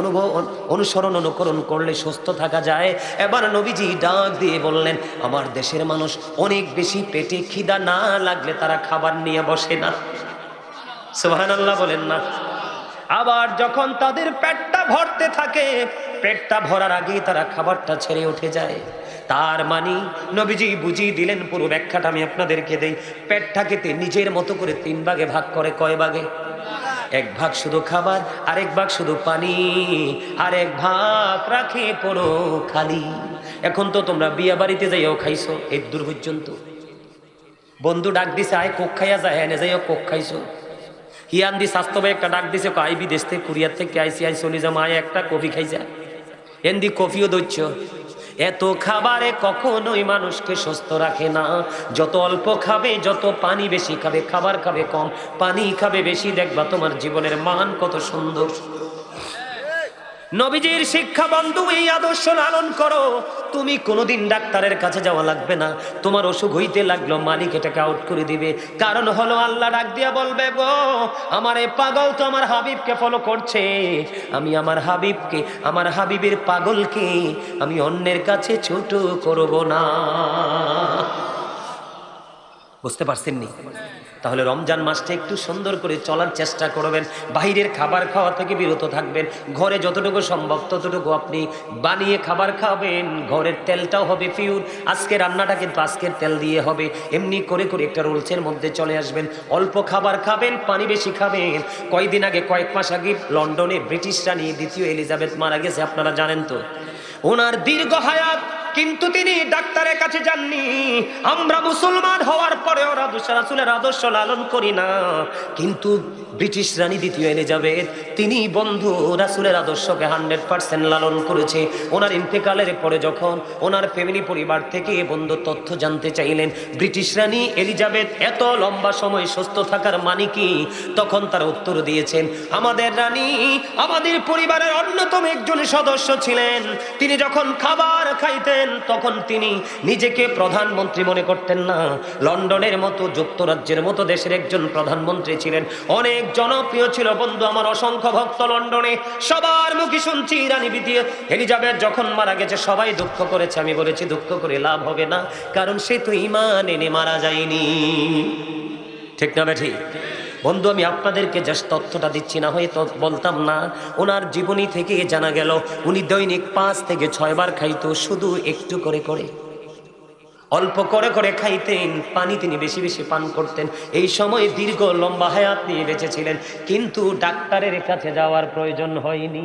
অনুকরণ করলে সুস্থ থাকা যায়? এবার নবীজি ডাক দিয়ে বললেন, আমার দেশের মানুষ অনেক বেশি পেটে খিদা না লাগলে তারা খাবার নিয়ে বসে না। সুবহানাল্লাহ বলেন না। আবার যখন তাদের পেটটা ভরতে থাকে, পেটটা ভরার আগেই তারা খাবারটা ছেড়ে উঠে যায়। তার মানে নবীজি বুঝিয়ে দিলেন, পুরো ব্যাখ্যাটা আমি আপনাদেরকে দেই। পেটটাকে নিজের মতো করে 3 ভাগে ভাগ করে। কয় ভাগে? 1 ভাগ শুধু খাবার, আরেক ভাগ শুধু পানি, আরেক ভাগ রাখে পুরো খালি। এখন তো তোমরা বিয়া বাড়িতে যাইও খাইছো এই দূর পর্যন্ত, বন্ধু ডাক দিছে আয় কোক খাইয়া যায়, এনে যাইও কোক খাইছো। হিয়ান দি স্বাস্থ্য ভাই একটা ডাক দিছে, আই বিদেশ থেকে কুরিয়ার থেকে আইসি, আই চলে যা মায় একটা কফি খাই যায়, এন্দি কফিও দইছ। এত খাবারে কখনোই মানুষকে সুস্থ রাখে না। যত অল্প খাবে, যত পানি বেশি খাবে, খাবার খাবে কম, পানি খাবে বেশি, দেখবা তোমার জীবনের মান কত সুন্দর। নবীজির শিক্ষা বন্ধু, এই আদর্শ লালন করো। তুমি কোনোদিন ডাক্তারের কাছে যাওয়া লাগবে না। তোমার অসুখ হইতে লাগলো, মালিক এটাকে আউট করে দিবে। কারণ হলো আল্লাহ ডাক দিয়া বলবে, গো আমার এই পাগল তো আমার হাবিবকে ফলো করছে, আমি আমার হাবিবকে, আমার হাবিবের পাগলকে আমি অন্যের কাছে ছোট করব না। বুঝতে পারছেননি? তাহলে রমজান মাসটা একটু সুন্দর করে চলার চেষ্টা করবেন। বাইরের খাবার খাওয়া থেকে বিরত থাকবেন। ঘরে যতটুকু সম্ভব ততটুকু আপনি বানিয়ে খাবার খাবেন। ঘরের তেলটাও হবে পিওর। আজকে রান্নাটা কিন্তু আজকের তেল দিয়ে হবে। এমনি করে করে একটা রুলসের মধ্যে চলে আসবেন। অল্প খাবার খাবেন, পানি বেশি খাবেন। কয়েক মাস আগে লন্ডনে ব্রিটিশ রানী দ্বিতীয় এলিজাবেথ মারা গেছে, আপনারা জানেন তো। ওনার দীর্ঘ হায়াত, কিন্তু তিনি ডাক্তারের কাছে যাননি। আমরা মুসলমান হওয়ার পরে ওরা রাসূলের আদর্শ লালন করি না, কিন্তু ব্রিটিশ রানী দ্বিতীয় এলিজাবেথ তিনি বন্ধু রাসূলের আদর্শকে 100% লালন করেছে। ওনার ইন্তেকালের পরে যখন ওনার ফ্যামিলি পরিবার থেকে বন্ধু তথ্য জানতে চাইলেন ব্রিটিশ রানী এলিজাবেথ এত লম্বা সময় সুস্থ থাকার মানে কি, তখন তারা উত্তর দিয়েছেন, আমাদের রানী আমাদের পরিবারের অন্যতম একজন সদস্য ছিলেন। তিনি যখন খাবার খাইতেন তখন তিনি নিজেকে প্রধানমন্ত্রী মনে করতেন না। লন্ডনের মতো, যুক্তরাজ্যের মতো দেশের একজন প্রধানমন্ত্রী ছিলেন, অনেক জনপ্রিয় ছিল। বন্ধু আমার অসংখ্য ভক্ত লন্ডনে, সবার মুখে শুনছি রানী দ্বিতীয় এলিজাবেথ যখন মারা গেছে সবাই দুঃখ করেছে। আমি বলেছি দুঃখ করে লাভ হবে না, কারণ সে তো ঈমান এনে মারা যায়নি। ঠিক না বেঠি? বন্ধু আমি আপনাদেরকে জাস্ট তথ্যটা দিচ্ছি, না হয়তো বলতাম না। ওনার জীবনী থেকে জানা গেল উনি দৈনিক 5 থেকে 6 বার খাইতো, শুধু একটু করে করে, অল্প করে করে খাইতেন। পানি তিনি বেশি বেশি পান করতেন। এই সময় দীর্ঘ লম্বা হায়াত নিয়ে বেঁচেছিলেন, কিন্তু ডাক্তারের কাছে যাওয়ার প্রয়োজন হয়নি।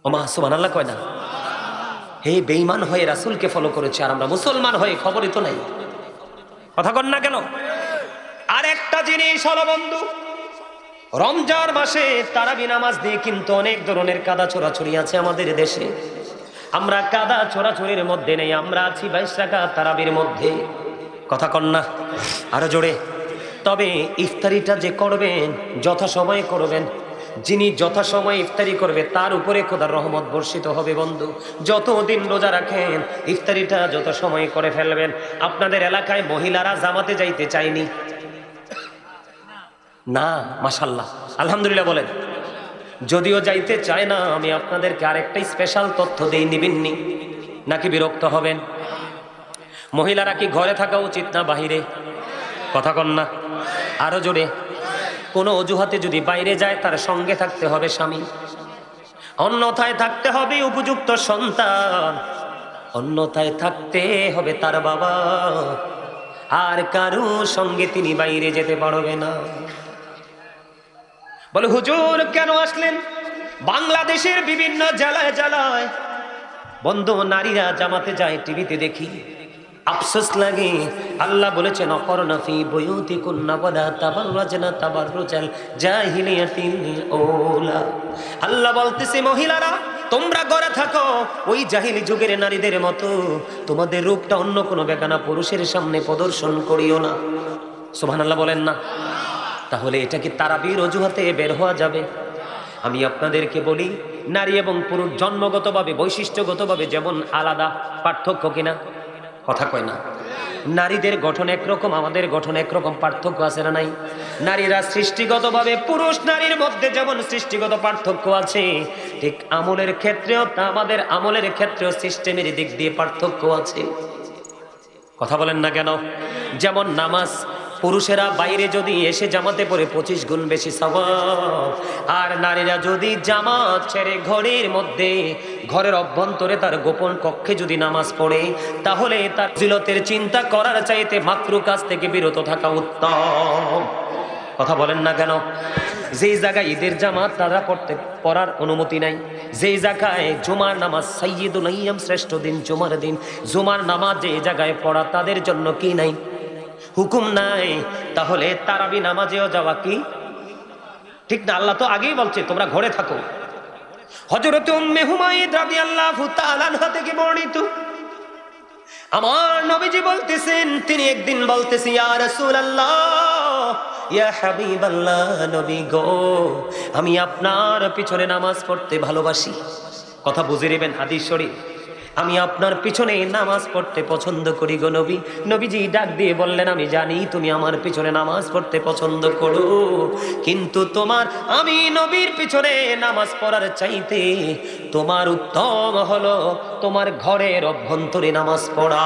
ওমা সুবহানাল্লাহ কয় না? হে বেঈমান হয়ে রাসূলকে ফলো করেছে, আর আমরা মুসলমান হয়ে খবরই তো নাই। কথা কন না কেন? আর একটা জিনিস হলো বন্ধু, রমজান মাসে তারাবি নামাজ দিয়ে কিন্তু অনেক ধরনের কাদা ছোড়াছড়ি আছে আমাদের দেশে। আমরা কাদা ছোড়াছড়ির মধ্যে নেই, আমরা আছি 22 রাকাত তারাবির মধ্যে। কথা কন না? আরো জোরে। তবে ইফতারিটা যে করবেন যথাসময়ে করবেন। যিনি যথাসময়ে ইফতারি করবে তার উপরে খোদার রহমত বর্ষিত হবে। বন্ধু যতদিন রোজা রাখেন ইফতারিটা যথাসময়ে করে ফেলবেন। আপনাদের এলাকায় মহিলারা জামাতে যাইতে চায়নি না? মাশাআল্লাহ, আলহামদুলিল্লাহ বলেন। যদিও যাইতে চায় না, আমি আপনাদেরকে আরেকটা স্পেশাল তথ্য দেই, নিবেননি নাকি বিরক্ত হবেন? মহিলারা কি ঘরে থাকা উচিত না বাহিরে? কথা কন না? আরো জোরে। কোনো অজুহাতে যদি বাইরে যায় তার সঙ্গে থাকতে হবে স্বামী, অন্যথায় থাকতে হবে উপযুক্ত সন্তান, অন্যথায় থাকতে হবে তার বাবা। আর কারো সঙ্গে তিনি বাইরে যেতে পারবে না। বলে হুজুর কেন আসলেন? বাংলাদেশের বিভিন্ন জেলায় জেলায় বন্ধু নারীরা জামাতে যায়, টিভিতে দেখি, আফসোস লাগে। আল্লাহ বলেছেন অকরনা ফি বুয়ুতিকুন্না ওয়ালা তাবাররাজনা তাবাররুজাল জাহিলিয়াতিল ওলা। আল্লাহ বলতেছে মহিলারা তোমরা ঘরে থাকো ওই জাহিলি যুগের নারীদের মতো, তোমাদের রূপটা অন্য কোনো বেগানা পুরুষের সামনে প্রদর্শন করিও না। সুবহানাল্লাহ বলেন না? তাহলে এটা কি তারাবির অজুহাতে বের হওয়া যাবে? আমি আপনাদেরকে বলি, নারী এবং পুরুষ জন্মগতভাবে বৈশিষ্ট্যগতভাবে যেমন আলাদা, পার্থক্য কিনা? কথা কয় না? নারীদের গঠন একরকম, আমাদের গঠন একরকম, পার্থক্য আছে না নাই? নারীরা সৃষ্টিগতভাবে পুরুষ নারীর মধ্যে যেমন সৃষ্টিগত পার্থক্য আছে, ঠিক আমলের ক্ষেত্রেও তা আমাদের আমলের ক্ষেত্রেও সিস্টেমের দিক দিয়ে পার্থক্য আছে। কথা বলেন না কেন? যেমন নামাজ, পুরুষেরা বাইরে যদি এসে জামাতে পড়ে 25 গুণ বেশি সওয়াব, আর নারীরা যদি জামাত ছেড়ে ঘরের মধ্যে ঘরের অভ্যন্তরে তার গোপন কক্ষে যদি নামাজ পড়ে, তাহলে তার ফজিলতের চিন্তা করার চাইতে মাকরুহ কাজ থেকে বিরত থাকা উত্তম। কথা বলেন না কেন? যেই জায়গায় ঈদের জামাত তারা পড়ার অনুমতি নাই, যেই জায়গায় জুমার নামাজ সাইয়্যিদুল আইয়াম শ্রেষ্ঠ দিন জুমার দিন, জুমার নামাজ যে জায়গায় পড়া তাদের জন্য কি নাই? হুকুম নাই। তাহলে তারাবি নামাজেও যাওয়া কি ঠিক না? আল্লাহ তো আগেই বলছে তোমরা ঘরে থাকো। হযরত উম্মে হুমায়রা রাদিয়াল্লাহু তাআলা আনহা থেকে বর্ণিত, আমার নবীজি বলতেছেন, তিনি একদিন বলতেছি, ইয়া রাসূলুল্লাহ, ইয়া হাবিবাল্লাহ, নবী গো, আমি আপনার পিছনে নামাজ পড়তে ভালোবাসি। কথা বুঝে নেবেন, হাদিস শরীফ। আমি আপনার পিছনে নামাজ পড়তে পছন্দ করি গো নবী। নবীজি ডাক দিয়ে বললেন, আমি জানি তুমি আমার পিছনে নামাজ পড়তে পছন্দ করো, কিন্তু আমি নবীর পিছনে নামাজ পড়ার চাইতে তোমার উত্তম হলো তোমার ঘরের অভ্যন্তরে নামাজ পড়া।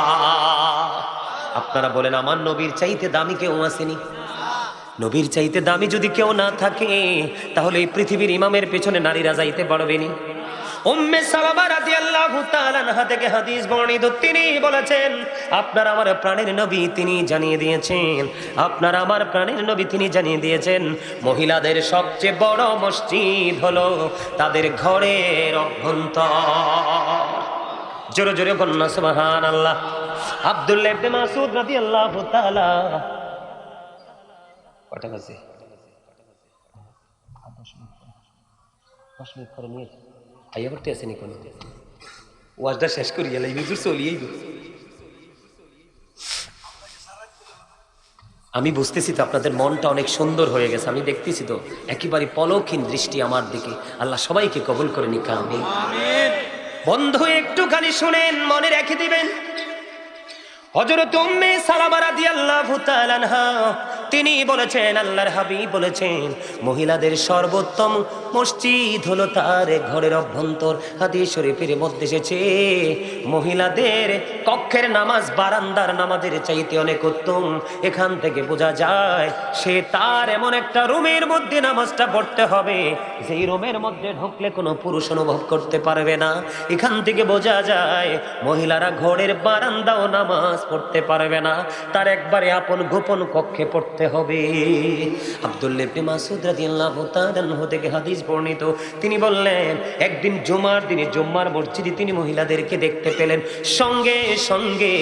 আপনারা বলেন, আমার নবীর চাইতে দামি কেউ আসেনি? নবীর চাইতে দামি যদি কেউ না থাকে, তাহলে এই পৃথিবীর ইমামের পেছনে নারীরা যাইতে পারবেনি। উম্মে সালামা রাদিয়াল্লাহু তাআলা আনহা থেকে হাদিস বর্ণিত, তিনি বলেছেন, আপনার আমার প্রাণের নবী তিনি জানিয়ে দিয়েছেন, আপনার আমার প্রাণের নবী তিনি জানিয়ে দিয়েছেন, মহিলাদের সবচেয়ে বড় মসজিদ হলো তাদের ঘরের অভ্যন্তর। জোরে জোরে বলুন না সুবহানাল্লাহ। আব্দুল্লাহ ইবনে মাসউদ রাদিয়াল্লাহু তাআলা, কটা বাজে? 10 মিনিট পরে নিয়ে আইয়া পড়তে আসেনি কোনো ওয়াজটা শেষ করি গেলে হুজুর চলিয়েই গো। আমি বুঝতেছি তো আপনাদের মনটা অনেক সুন্দর হয়ে গেছে, আমি দেখতেছি তো একেবারে পলকহীন দৃষ্টি আমার দিকে। আল্লাহ সবাইকে কবুল করে নিক, আমিন। বন্ধু একটুখানি শুনেন, মনে রেখে দিবেন, হযরত উম্মে সালামা রাদিয়াল্লাহু তাআলা আনহা তিনি বলেছেন, আল্লাহর হাবিব বলেছেন, মহিলাদের সর্বোত্তম মসজিদ হলো তার ঘরের অভ্যন্তর। হাদিস শরীফের মধ্যে এসেছে, মহিলাদের কক্ষের নামাজ বারান্দার নামাজের চাইতে অনেক উত্তম। এখান থেকে বোঝা যায় সে তার এমন একটা রুমের মধ্যে নামাজটা পড়তে হবে যেই রুমের মধ্যে ঢুকলে কোনো পুরুষ অনুভব করতে পারবে না। এখান থেকে বোঝা যায় মহিলারা ঘরের বারান্দাও নামাজ পড়তে পারবে না, তার একবারে আপন গোপন কক্ষে পড়তে হবে। আব্দুল্লাহ ইবনে মাসউদ রাদিয়াল্লাহু তাআলা আনহু থেকে হাদিস বর্ণিত, তিনি বললেন, একদিন জুমার দিনে জুম্মার মসজিদে তিনি মহিলাদেরকে দেখতে পেলেন। সঙ্গে সঙ্গে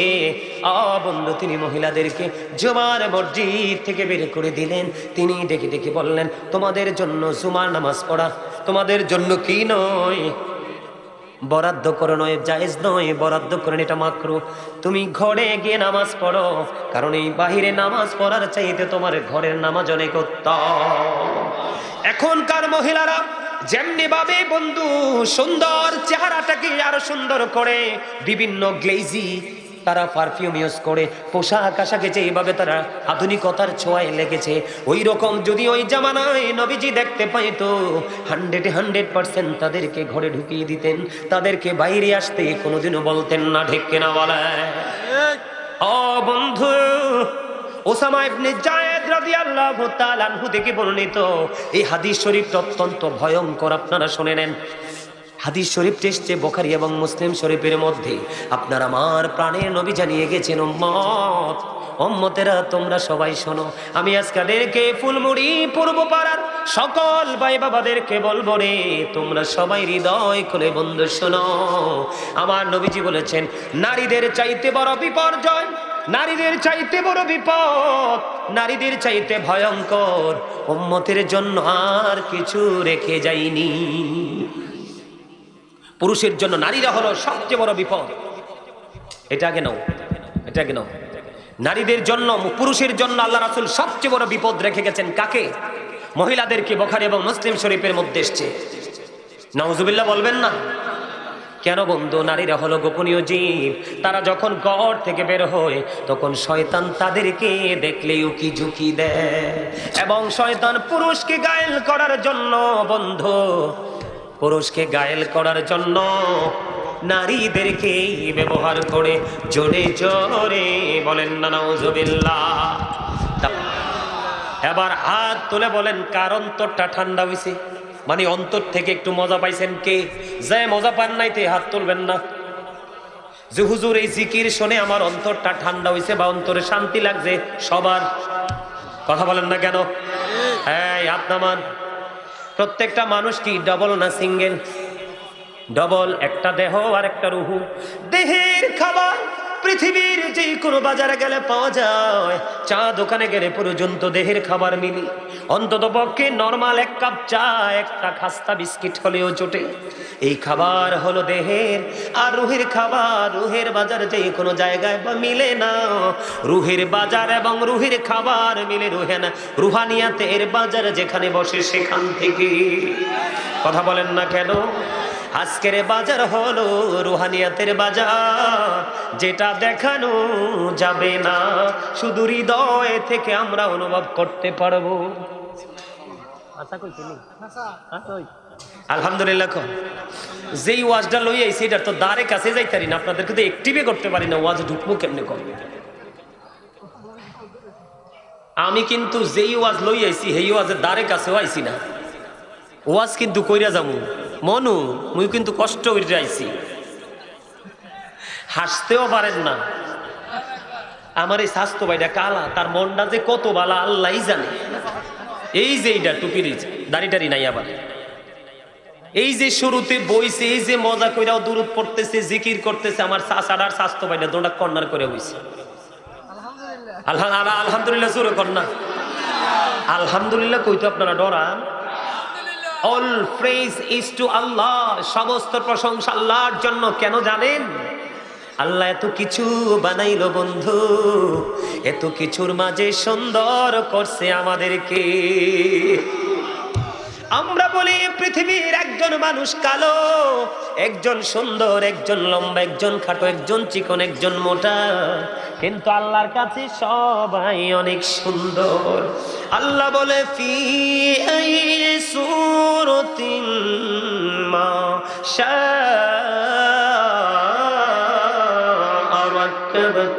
বন্ধু তিনি মহিলাদেরকে জুমার মসজিদ থেকে বের করে দিলেন। তিনি ডেকে ডেকে বললেন, তোমাদের জন্য জুমার নামাজ পড়া তোমাদের জন্য কি নয়, বরাদ্দ করে নয়, জায়েজ নয়, বরাদ্দ করেন, এটা মাকরুহ। তুমি ঘরে গিয়ে নামাজ পড়ো, কারণ এই বাহিরে নামাজ পড়ার চাইতে তোমার ঘরের নামাজ অনেক উত্তম। এখনকার মহিলারা যেমনি ভাবে বন্ধু সুন্দর চেহারাটাকে আরো সুন্দর করে বিভিন্ন গ্লেজি তারা পারফিউম ইউজ করে, পোশাক আশাকে যেভাবে তারা আধুনিকতার ছোঁয়ায় লেগেছে, ওই রকম যদি ওই জামানায় নবীজি দেখতে পাইতো, 100% তাদেরকে ঘরে ঢুকিয়ে দিতেন, তাদেরকে বাইরে আসতে কোনোদিনও বলতেন না। ঠিক কিনা বলে? ও বন্ধু, ওসামা ইবনে যায়েদ রাদিয়াল্লাহু তাআলা আনহু থেকে বর্ণিত এই হাদিস শরীফটা অত্যন্ত ভয়ঙ্কর, আপনারা শুনে নেন। হাদিস শরীফ এসেছে বুখারী এবং মুসলিম শরীফের মধ্যে। আপনার আমার প্রাণের নবী জানিয়ে গেছেন, উম্মতেরা তোমরা সবাই শোনো, আমি আজকাদেরকে ফুলমুড়ি পূর্ব পাড়ার সকল ভাই বাবাদেরকে বলবো রে, তোমরা সবাই হৃদয় খুলে বন্ধু শোনো। আমার নবীজি বলেছেন, নারীদের চাইতে বড় বিপর্যয়, নারীদের চাইতে বড় বিপদ, নারীদের চাইতে ভয়ঙ্কর উম্মতের জন্য আর কিছু রেখে যায়নি। পুরুষের জন্য নারীরা হলো সবচেয়ে বড় বিপদ। এটা আগে নাও, এটা আগে নাও। নারীদের জন্য, পুরুষের জন্য আল্লাহ রাসূল সবচেয়ে বড় বিপদ রেখে গেছেন কাকে? মহিলাদেরকে। বুখারী এবং মুসলিম শরীফের মধ্যে এসেছে। নাউজুবিল্লাহ বলবেন না? কেন বন্ধু? নারীরা হলো গোপনীয় জীব, তারা যখন ঘর থেকে বের হয় তখন শয়তান তাদেরকে দেখলে উকি ঝুঁকি দেয়, এবং শয়তান পুরুষকে ঘায়েল করার জন্য, বন্ধু পুরুষকে ঘায়েল করার জন্য নারীদেরকে ব্যবহার করে। জোরে জোরে বলেন না নাউজুবিল্লাহ। এবার হাত তুলে বলেন কার অন্তরটা ঠান্ডা হইছে? মানে অন্তর থেকে একটু মজা পাইছেন কে? যে মজা পান নাই তে হাত তুলবেন না। যে হুজুর এই জিকির শুনে আমার অন্তরটা ঠান্ডা হইছে বা অন্তরে শান্তি লাগছে, সবার কথা বলেন না কেন? হ্যাঁ, হাত নামান। প্রত্যেকটা মানুষ কি ডবল না সিঙ্গেল? ডবল, একটা দেহ আর একটা রুহু। দেহের খাবার পৃথিবীর যে কোনো বাজারে গেলে পাওয়া যায়, চা দোকানে গেলে পর্যন্ত দেহের খাবার মিলি। অন্তত পক্ষে নরমাল এক কাপ চা, একটা খাস্তা বিস্কিট হলেও জোটে। এই খাবার হলো দেহের, আর রুহের খাবার রুহের বাজার যে কোনো জায়গায় বা মিলে না। রুহের বাজার এবং রুহের খাবার মিলে রুহানিয়াতের বাজার যেখানে বসে সেখান থেকে। কথা বলেন না কেন? আজকের বাজার হলো রুহানিয়াতের বাজার, যেটা দেখানো যাবে না, শুধু হৃদয় থেকে আমরা অনুভব করতে পারবো। আলহামদুলিল্লাহ। যেই ওয়াজটা লই আইছি এটা তো দ্বারে কাছে যাইতারি না, আপনাদেরকে তো অ্যাক্টিভে করতে পারি না। ওয়াজ ঢুকবো কেমনে করবে? আমি কিন্তু যেই ওয়াজ লই আইছি সেই ওয়াজের দ্বারে কাছেও আইছি না। ওয়াজ কিন্তু কইরা যাবো মনু, মুই কিন্তু কষ্ট করে আইছি। হাসতেও পারেন না। আমার এই স্বাস্থ্য ভাইটা কালা, তার মনটা যে কত বালা আল্লাহ জানে। এই যে এইটা টুপির দাড়িটারি নাই, আবার এই যে শুরুতে বইছে, এই যে মজা কইরাও দূরত পড়তেছে, জিকির করতেছে, আমার চাচার স্বাস্থ্য ভাইটা দোটা কর্নার করে হইছে। আলহামদুলিল্লাহ জোরে কন্যা আলহামদুলিল্লাহ কইতো আপনারা ডরান। All praise is to Allah, সমস্ত প্রশংসা আল্লাহর জন্য। কেন জানেন? আল্লাহ এত কিছু বানাইলো বন্ধু, এত কিছুর মাঝে সুন্দর করছে আমাদেরকে। আমরা বলি পৃথিবীর একজন মানুষ কালো, একজন সুন্দর, একজন লম্বা, একজন খাটো, একজন চিকন, একজন মোটা, কিন্তু আল্লাহর কাছে সবাই অনেক সুন্দর। আল্লাহ বলে ফি আই সূরাতিন মা শাআ রাক্কাবাক।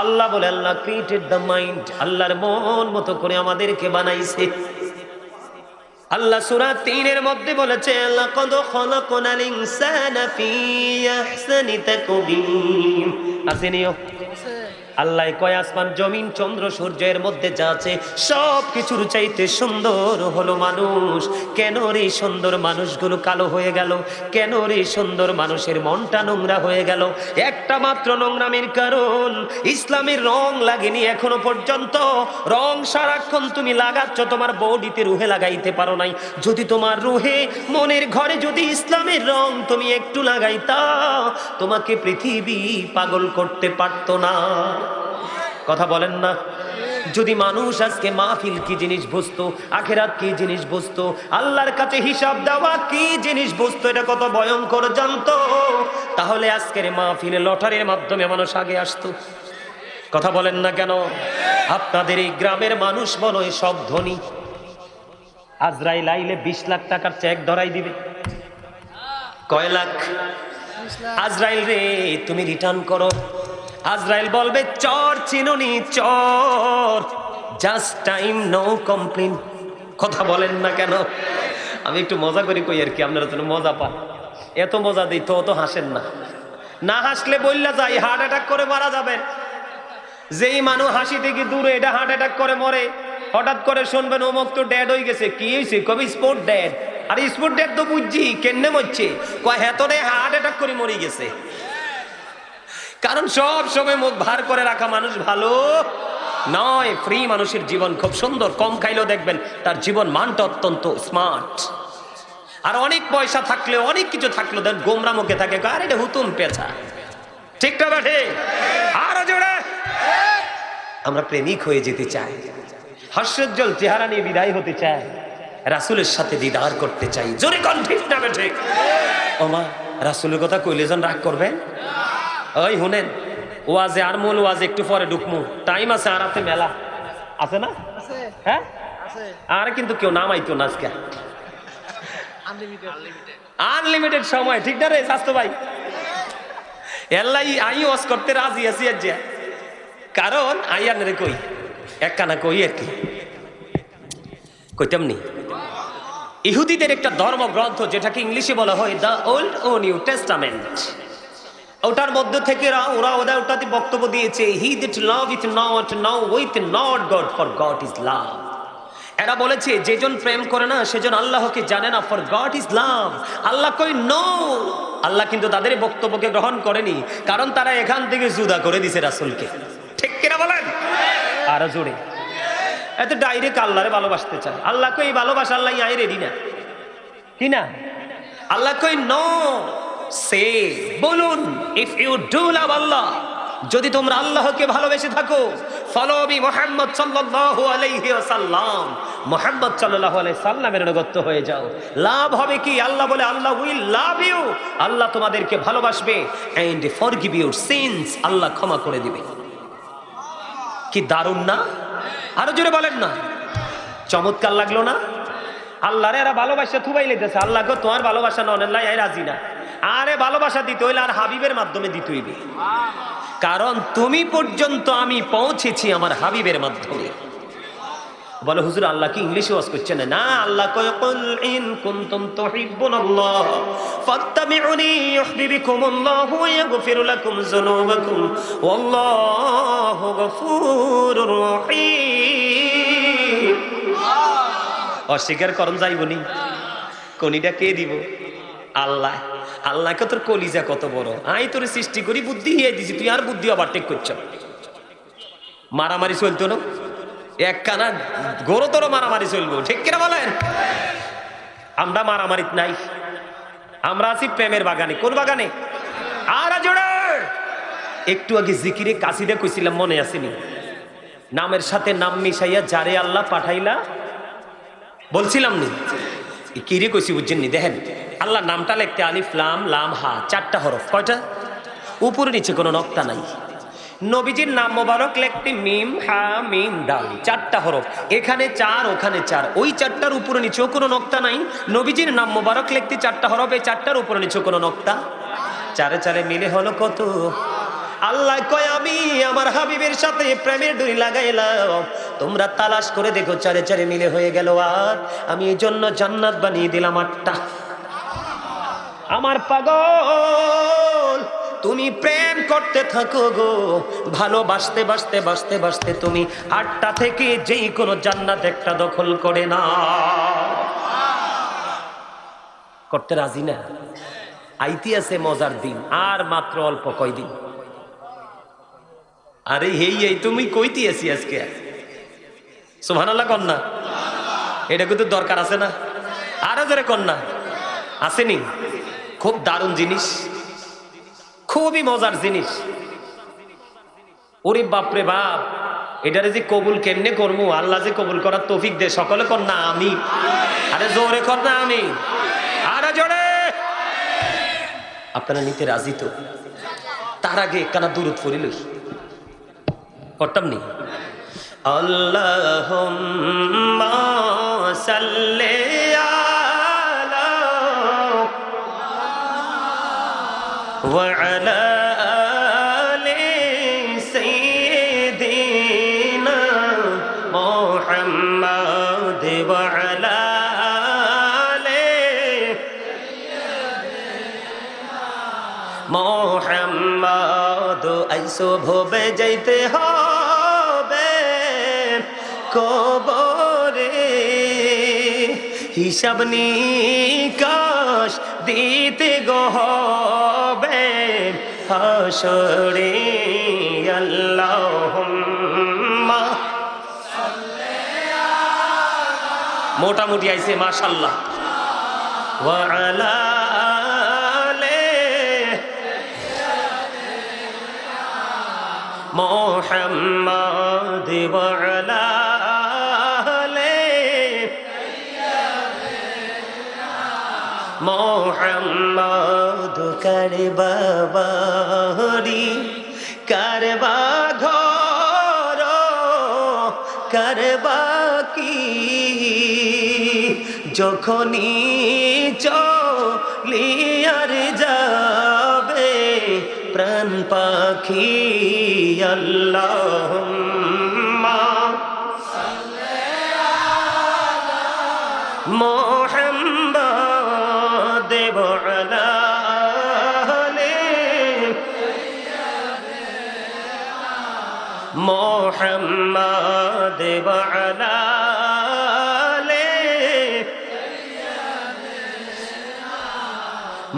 আল্লাহ বলে আল্লাহ ক্রিয়েটেড দ্য মাইন্ড, আল্লাহর মন মতো করে আমাদেরকে বানাইছে। আল্লাহ সূরা ৩ এর মধ্যে বলেছে লাকাদ খালাকনাল ইনসানা ফি আহসানি তাকবীম। আসেনিও আল্লাহ কয় আসমান জমিন চন্দ্র সূর্যের মধ্যে যা আছে সব কিছুর চাইতে সুন্দর হলো মানুষ। কেন রে সুন্দর মানুষগুলো কালো হয়ে গেল? কেন রে সুন্দর মানুষের মনটা নোংরা হয়ে গেল? একটা মাত্র নোংরামির কারণ, ইসলামের রং লাগেনি এখনো পর্যন্ত। রং সারাক্ষণ তুমি লাগাচ্ছ, তোমার বডিতে রুহে লাগাইতে পারো নাই। যদি তোমার রুহে মনের ঘরে যদি ইসলামের রং তুমি একটু লাগাইতা, তোমাকে পৃথিবী পাগল করতে পারতো না। কথা বলেন না? যদি মানুষ আজকে মাহফিল কি জিনিস বুঝতো, আখিরাত কি জিনিস বুঝতো, আল্লাহর কাছে হিসাব দেওয়া কি জিনিস বুঝতো, এটা কত ভয়ঙ্কর জানতো, তাহলে আজকের মাহফিলে লটারির মাধ্যমে মানুষ আগে আসতো। কথা বলেন না কেন? আপনাদের এই গ্রামের মানুষ বলো সব ধনী। আজরাইল আইলে 20 লাখ টাকার চেক ধরাই দিবে। কয় লাখ? আজরাইল রে তুমি রিটার্ন করো। আজরাইল বলবে চর চিনুনি চর, জাস্ট টাইম নো কমপ্লেন। কথা বলেন না কেন? আমি একটু মজা করি কই আর কি, আপনারা তো মজা পান। এত মজা দিই তো অত হাসেন না। না হাসলে বললা যাই হার্ট অ্যাটাক করে মারা যাবেন। যেই মানুষ হাসি থেকে দূরে এটা হার্ট অ্যাটাক করে মরে। হঠাৎ করে শুনবেন অমুক তো ড্যাড হয়ে গেছে। কি হয়েছে? কবি স্পোর্ট ড্যাড। আর স্পোর্ট ড্যাড তো বুঝছি কেন্নে মরছে, কয় হেতরে হার্ট অ্যাটাক করে মরে গেছে। কারণ সব সময় মুখ ভার করে রাখা মানুষ ভালো নয়। ফ্রি মানুষের জীবন খুব সুন্দর, কম খাইলেও দেখবেন তার জীবন মানটা অত্যন্ত স্মার্ট। আর অনেক পয়সা থাকলেও অনেক কিছু থাকলেও দেন গোমরা মুখে থাকে, আর এটা হুতুম পেঁচা। ঠিক না বেঠে? আরো জোরে। আমরা প্রেমিক হয়ে যেতে চাই, হাস্যোজ্জ্বল চেহারা নিয়ে বিদায় হতে চাই, রাসূলের সাথে দিদার করতে চাই। জোরে কোন ঠিক না বেঠে? ওমা রাসূলের কথা কইলে যেন রাগ করবেন। ওই শুনেন, ওয়াজে আর মূল ওয়াজে একটু পরে ঢুকমু, টাইম আছে। আর হাতে মেলা আছে না? হ্যাঁ, আর কিন্তু কেউ নামাইতো না আজকে। আনলিমিটেড সময়, ঠিক না রে স্বাস্থ্য ভাই? এল্লাই আই ওয়াজ করতে রাজি আছি আজ, কারণ আইয়ার রে কই এক কানা কই আর কি কইতাম নি। ইহুদিদের একটা ধর্মগ্রন্থ যেটাকে ইংলিশে বলা হয় দ্য ওল্ড ও নিউ টেস্টামেন্ট, ওটার মধ্য থেকে ওরা ওটাতে বক্তব্য দিয়েছে he that loveth not knoweth not God for God is love. এরা বলেছে যেজন প্রেম করে না সেজন আল্লাহকে জানে না, ফর গড ইজ লাভ। আল্লাহ কই নো। আল্লাহ কিন্তু তাদের বক্তব্যকে গ্রহণ করেনি, কারণ তারা এখান থেকে জুদা করে দিছে রাসূলকে। ঠিক কিনা বলেন? আরো জোরে। এত ডাইরেক্ট আল্লাহরে ভালোবাসতে চায়। আল্লাহ কই ভালোবাসা আল্লাহ আই রেডি না, কি না? আল্লাহ কই নো, সে বলুন ইফ ইউ ডু লাভ আল্লাহ, যদি তোমরা আল্লাহকে ভালোবেসে থাকো, ফলো মি মুহাম্মদ সাল্লাল্লাহু আলাইহি ওয়াসাল্লাম, মুহাম্মদ সাল্লাল্লাহু আলাইহি সাল্লামের অনুগত হয়ে যাও। লাভ হবে কি? আল্লাহ বলে আল্লাহ উইল লাভ ইউ, আল্লাহ তোমাদেরকে ভালোবাসবে, এন্ড ফরগিভ ইউর সিনস, আল্লাহ ক্ষমা করে দিবে। কি দারুণ না? আরো জোরে বলেন না, চমৎকার লাগলো না? আল্লাহরে এরা ভালোবাসা থুবাই লেতেছে। আল্লাহ গো তোমার ভালোবাসা নন আই রাজি না। আরে ভালোবাসা দিতে হইলে আর হাবিবের মাধ্যমে দিতে হইবে, কারণ তুমি পর্যন্ত আমি পৌঁছেছি আমার হাবিবের মাধ্যমে। বলে হুজুর আল্লাহ কি ইংলিশে ওয়াজ করছেন? না, আল্লাহ কয় কুল ইন কুনতুম তুহিব্বুনাল্লাহ ফাত্তাবিউনি ইউহিব্বুকুমুল্লাহু ওয়া ইয়াগফির লাকুম যুনুবাকুম ওয়াল্লাহু গফুরুর রহিম। অস্বীকার করন যাইবনি? কোনিটা কে দিব? আল্লাহ। আল্লাহকে তোর কলিজা কত বড়, আই তোর সৃষ্টি করি বুদ্ধি দিয়ে দিছি, তুই আর বুদ্ধি ওভারটেক করছ। মারামারি চলতো না, এক কানা গরুতর মারামারি চলবো, ঠিক কিনা বলেন? আমরা মারামারিত নাই, আমরা আছি প্রেমের বাগানে। কোন বাগানে? আর জোরে। একটু আগে জিকিরে কাসিদা কইছিলাম, মনে আসেনি? নামের সাথে নাম মিশাইয়া যারে আল্লাহ পাঠাইলা, বলছিলাম নি? কিরে কইছি বুঝছেন নি? দেখেন আল্লাহ নামটা লিখতে আলিফ লাম লাম হা, 4টা হরফ। কয়টা? উপরে নিচে কোনো নক্তা নাই। নবীজির নাম মোবারক লিখতে মিম হা মিম দাল, 4টা হরফ। এখানে 4, ওখানে 4, ওই 4টার উপরে নিচেও কোনো নক্তা নাই। নবীজির নাম মোবারক লিখতে 4টা হরফ, এই 4টার উপরে নিচেও কোনো নক্তা। 4 4 মিলে হলো কত? আল্লাহ কয় আমি আমার হাবিবের সাথে প্রেমের ডুরি লাগাইলাম, তোমরা তালাশ করে দেখো 4 4 মিলে হয়ে গেল। আর আমি এই জন্য জান্নাত বানিয়ে দিলাম 8টা। আমার পাগল তুমি প্রেম করতে থাকো গো, ভালোবাসতে বাসতে বাসতে বাসতে তুমি 8টা থেকে যেই কোনো জান্নাত একটা দখল করে না। করতে রাজি না? আইতি আছে মজার দিন, আর মাত্র অল্প কয়দিন। আরে এই তুমি কইতি আছি আজকে, সুবহানাল্লাহ কন্যা, এটা কিন্তু দরকার আছে না? আরো জোরে কন্যা আসেনি? খুব দারুণ জিনিস, খুবই মজার জিনিস। ওরে বাপরে বাপ, এটারে যে কবুল কেমনে করবো, আল্লাহ যে কবুল করার তৌফিক দে। সকলে কর না আমি, আরে জোরে কর না আমি, আরে জোরে। আপনারা নিতে রাজি তো? তার আগে কানা দুরূদ পড়িল করতাম নি? আল্লাহুম্মা সাল্লি আলা ওয়া আলা আলি সাইয়্যিদিনা মুহাম্মাদ ওয়া আলা আলি মুহাম্মাদ। আইসো ভবে যাইতে হবে কবরে, হিসাব নিকাশ দিতে গো হবে হাসরে। আল্লাহুম্মা মোটামুটি আইছে মাশাআল্লাহ। ওয়া আলা মুহাম্মাদ ওয়া আলা আলি মুহাম্মাদ। কারবা বাড়ি কারবা ঘর কারবা কি, যখনই চলিয়ার যাবে প্রাণ পাখি। আল্লাহুম্মা সাল্লি আলা মোহাম্মদ ওয়ালা আলি মোহাম্মদ ওয়ালা আলি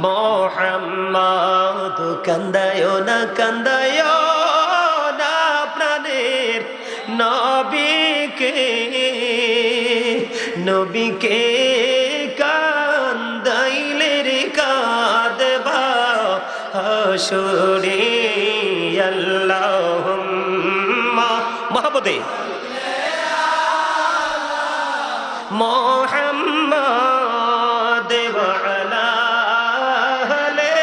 মোহাম্মদ কান্দায় না প্রাণের নবীকে কান্দাইলে রে কাঁদবা হাসরে আল্লাহুম্মা মুহাম্মদে মুহাম্মদ ওয়ালা আলি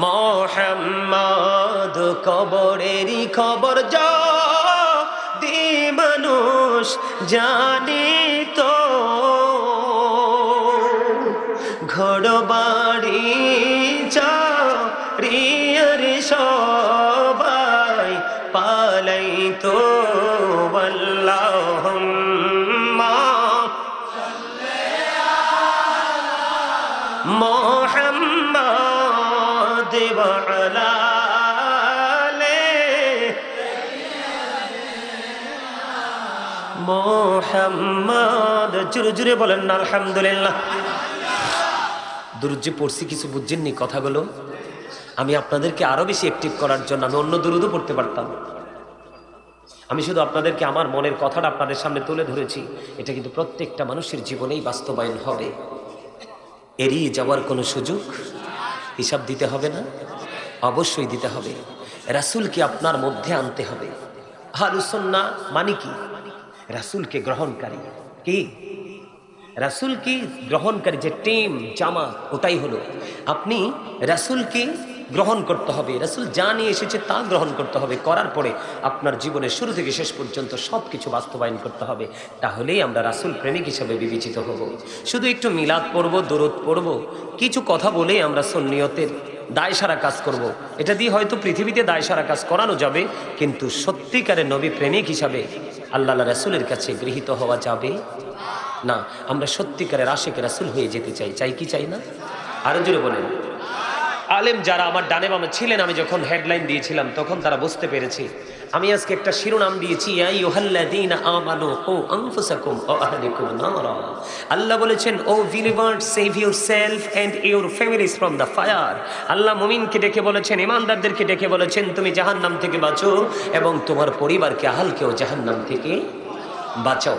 মুহাম্মদ কবরেরই খবর যদি মানুষ জানিত ঘর বাড়ি চারিয়ার সবাই পালাইতো আল্লাহুম্মা মুহাম্মদ ওয়ালা আলি মুহাম্মদ জোরে জোরে বলেন না আলহামদুলিল্লাহ। দুরূদ যে পড়ছি কিছু বুঝছেননি কথাগুলো? আমি আপনাদেরকে আরো বেশি অ্যাক্টিভ করার জন্য আমি অন্য দুরূদও পড়তে পারতাম। আমি শুধু আপনাদেরকে আমার মনের কথাটা আপনাদের সামনে তুলে ধরেছি। এটা কিন্তু প্রত্যেকটা মানুষের জীবনেই বাস্তবায়ন হবে। এড়িয়ে যাওয়ার কোনো সুযোগ হিসাব দিতে হবে না, অবশ্যই দিতে হবে। রাসূলকে আপনার মধ্যে আনতে হবে। আহলুস সুন্নাহ মানে কি? রাসূলকে গ্রহণকারী। কি রাসূলকে গ্রহণকারী যে টিম জামাত, ওটাই হলো আপনি রাসূলকে গ্রহণ করতে হবে। রাসূল যা নিয়ে এসেছে তা গ্রহণ করতে হবে। করার পরে আপনার জীবনের শুরু থেকে শেষ পর্যন্ত সব কিছু বাস্তবায়ন করতে হবে। তাহলেই আমরা রাসূল প্রেমিক হিসেবে বিবেচিত হব। শুধু একটু মিলাদ পড়ব, দরুদ পড়ব, কিছু কথা বলেই আমরা সুন্নিয়তের দায়সারা কাজ করব। এটা দিয়ে হয়তো পৃথিবীতে দায়সারা কাজ করানো যাবে, কিন্তু সত্যিকারের নবী প্রেমিক হিসাবে আল্লাহ রাসূলের কাছে গৃহীত হওয়া যাবে না। আমরা সত্যিকারের আশিক রাসূল হয়ে যেতে চাই। চাই কি চাই না? আরো জোরে বলেন। আলেম যারা আমার ডানে বামে ছিলেন, আমি যখন হেডলাইন দিয়েছিলাম তখন তারা বুঝতে পেরেছে। আমি আজকে একটা শিরোনাম দিয়েছি, ইয়া আইয়ুহাল্লাযীনা আমানু কু আনফুসাকুম ওয়া আহলিকুম নারা। আল্লাহ বলেছেন, O believers, save yourself and your families from the fire. আল্লাহ মুমিনকে ডেকে বলেছেন, ইমানদারদেরকে ডেকে বলেছেন, তুমি জাহান্নাম থেকে বাঁচো এবং তোমার পরিবারকে, আহলকেও জাহান্নাম থেকে বাঁচাও।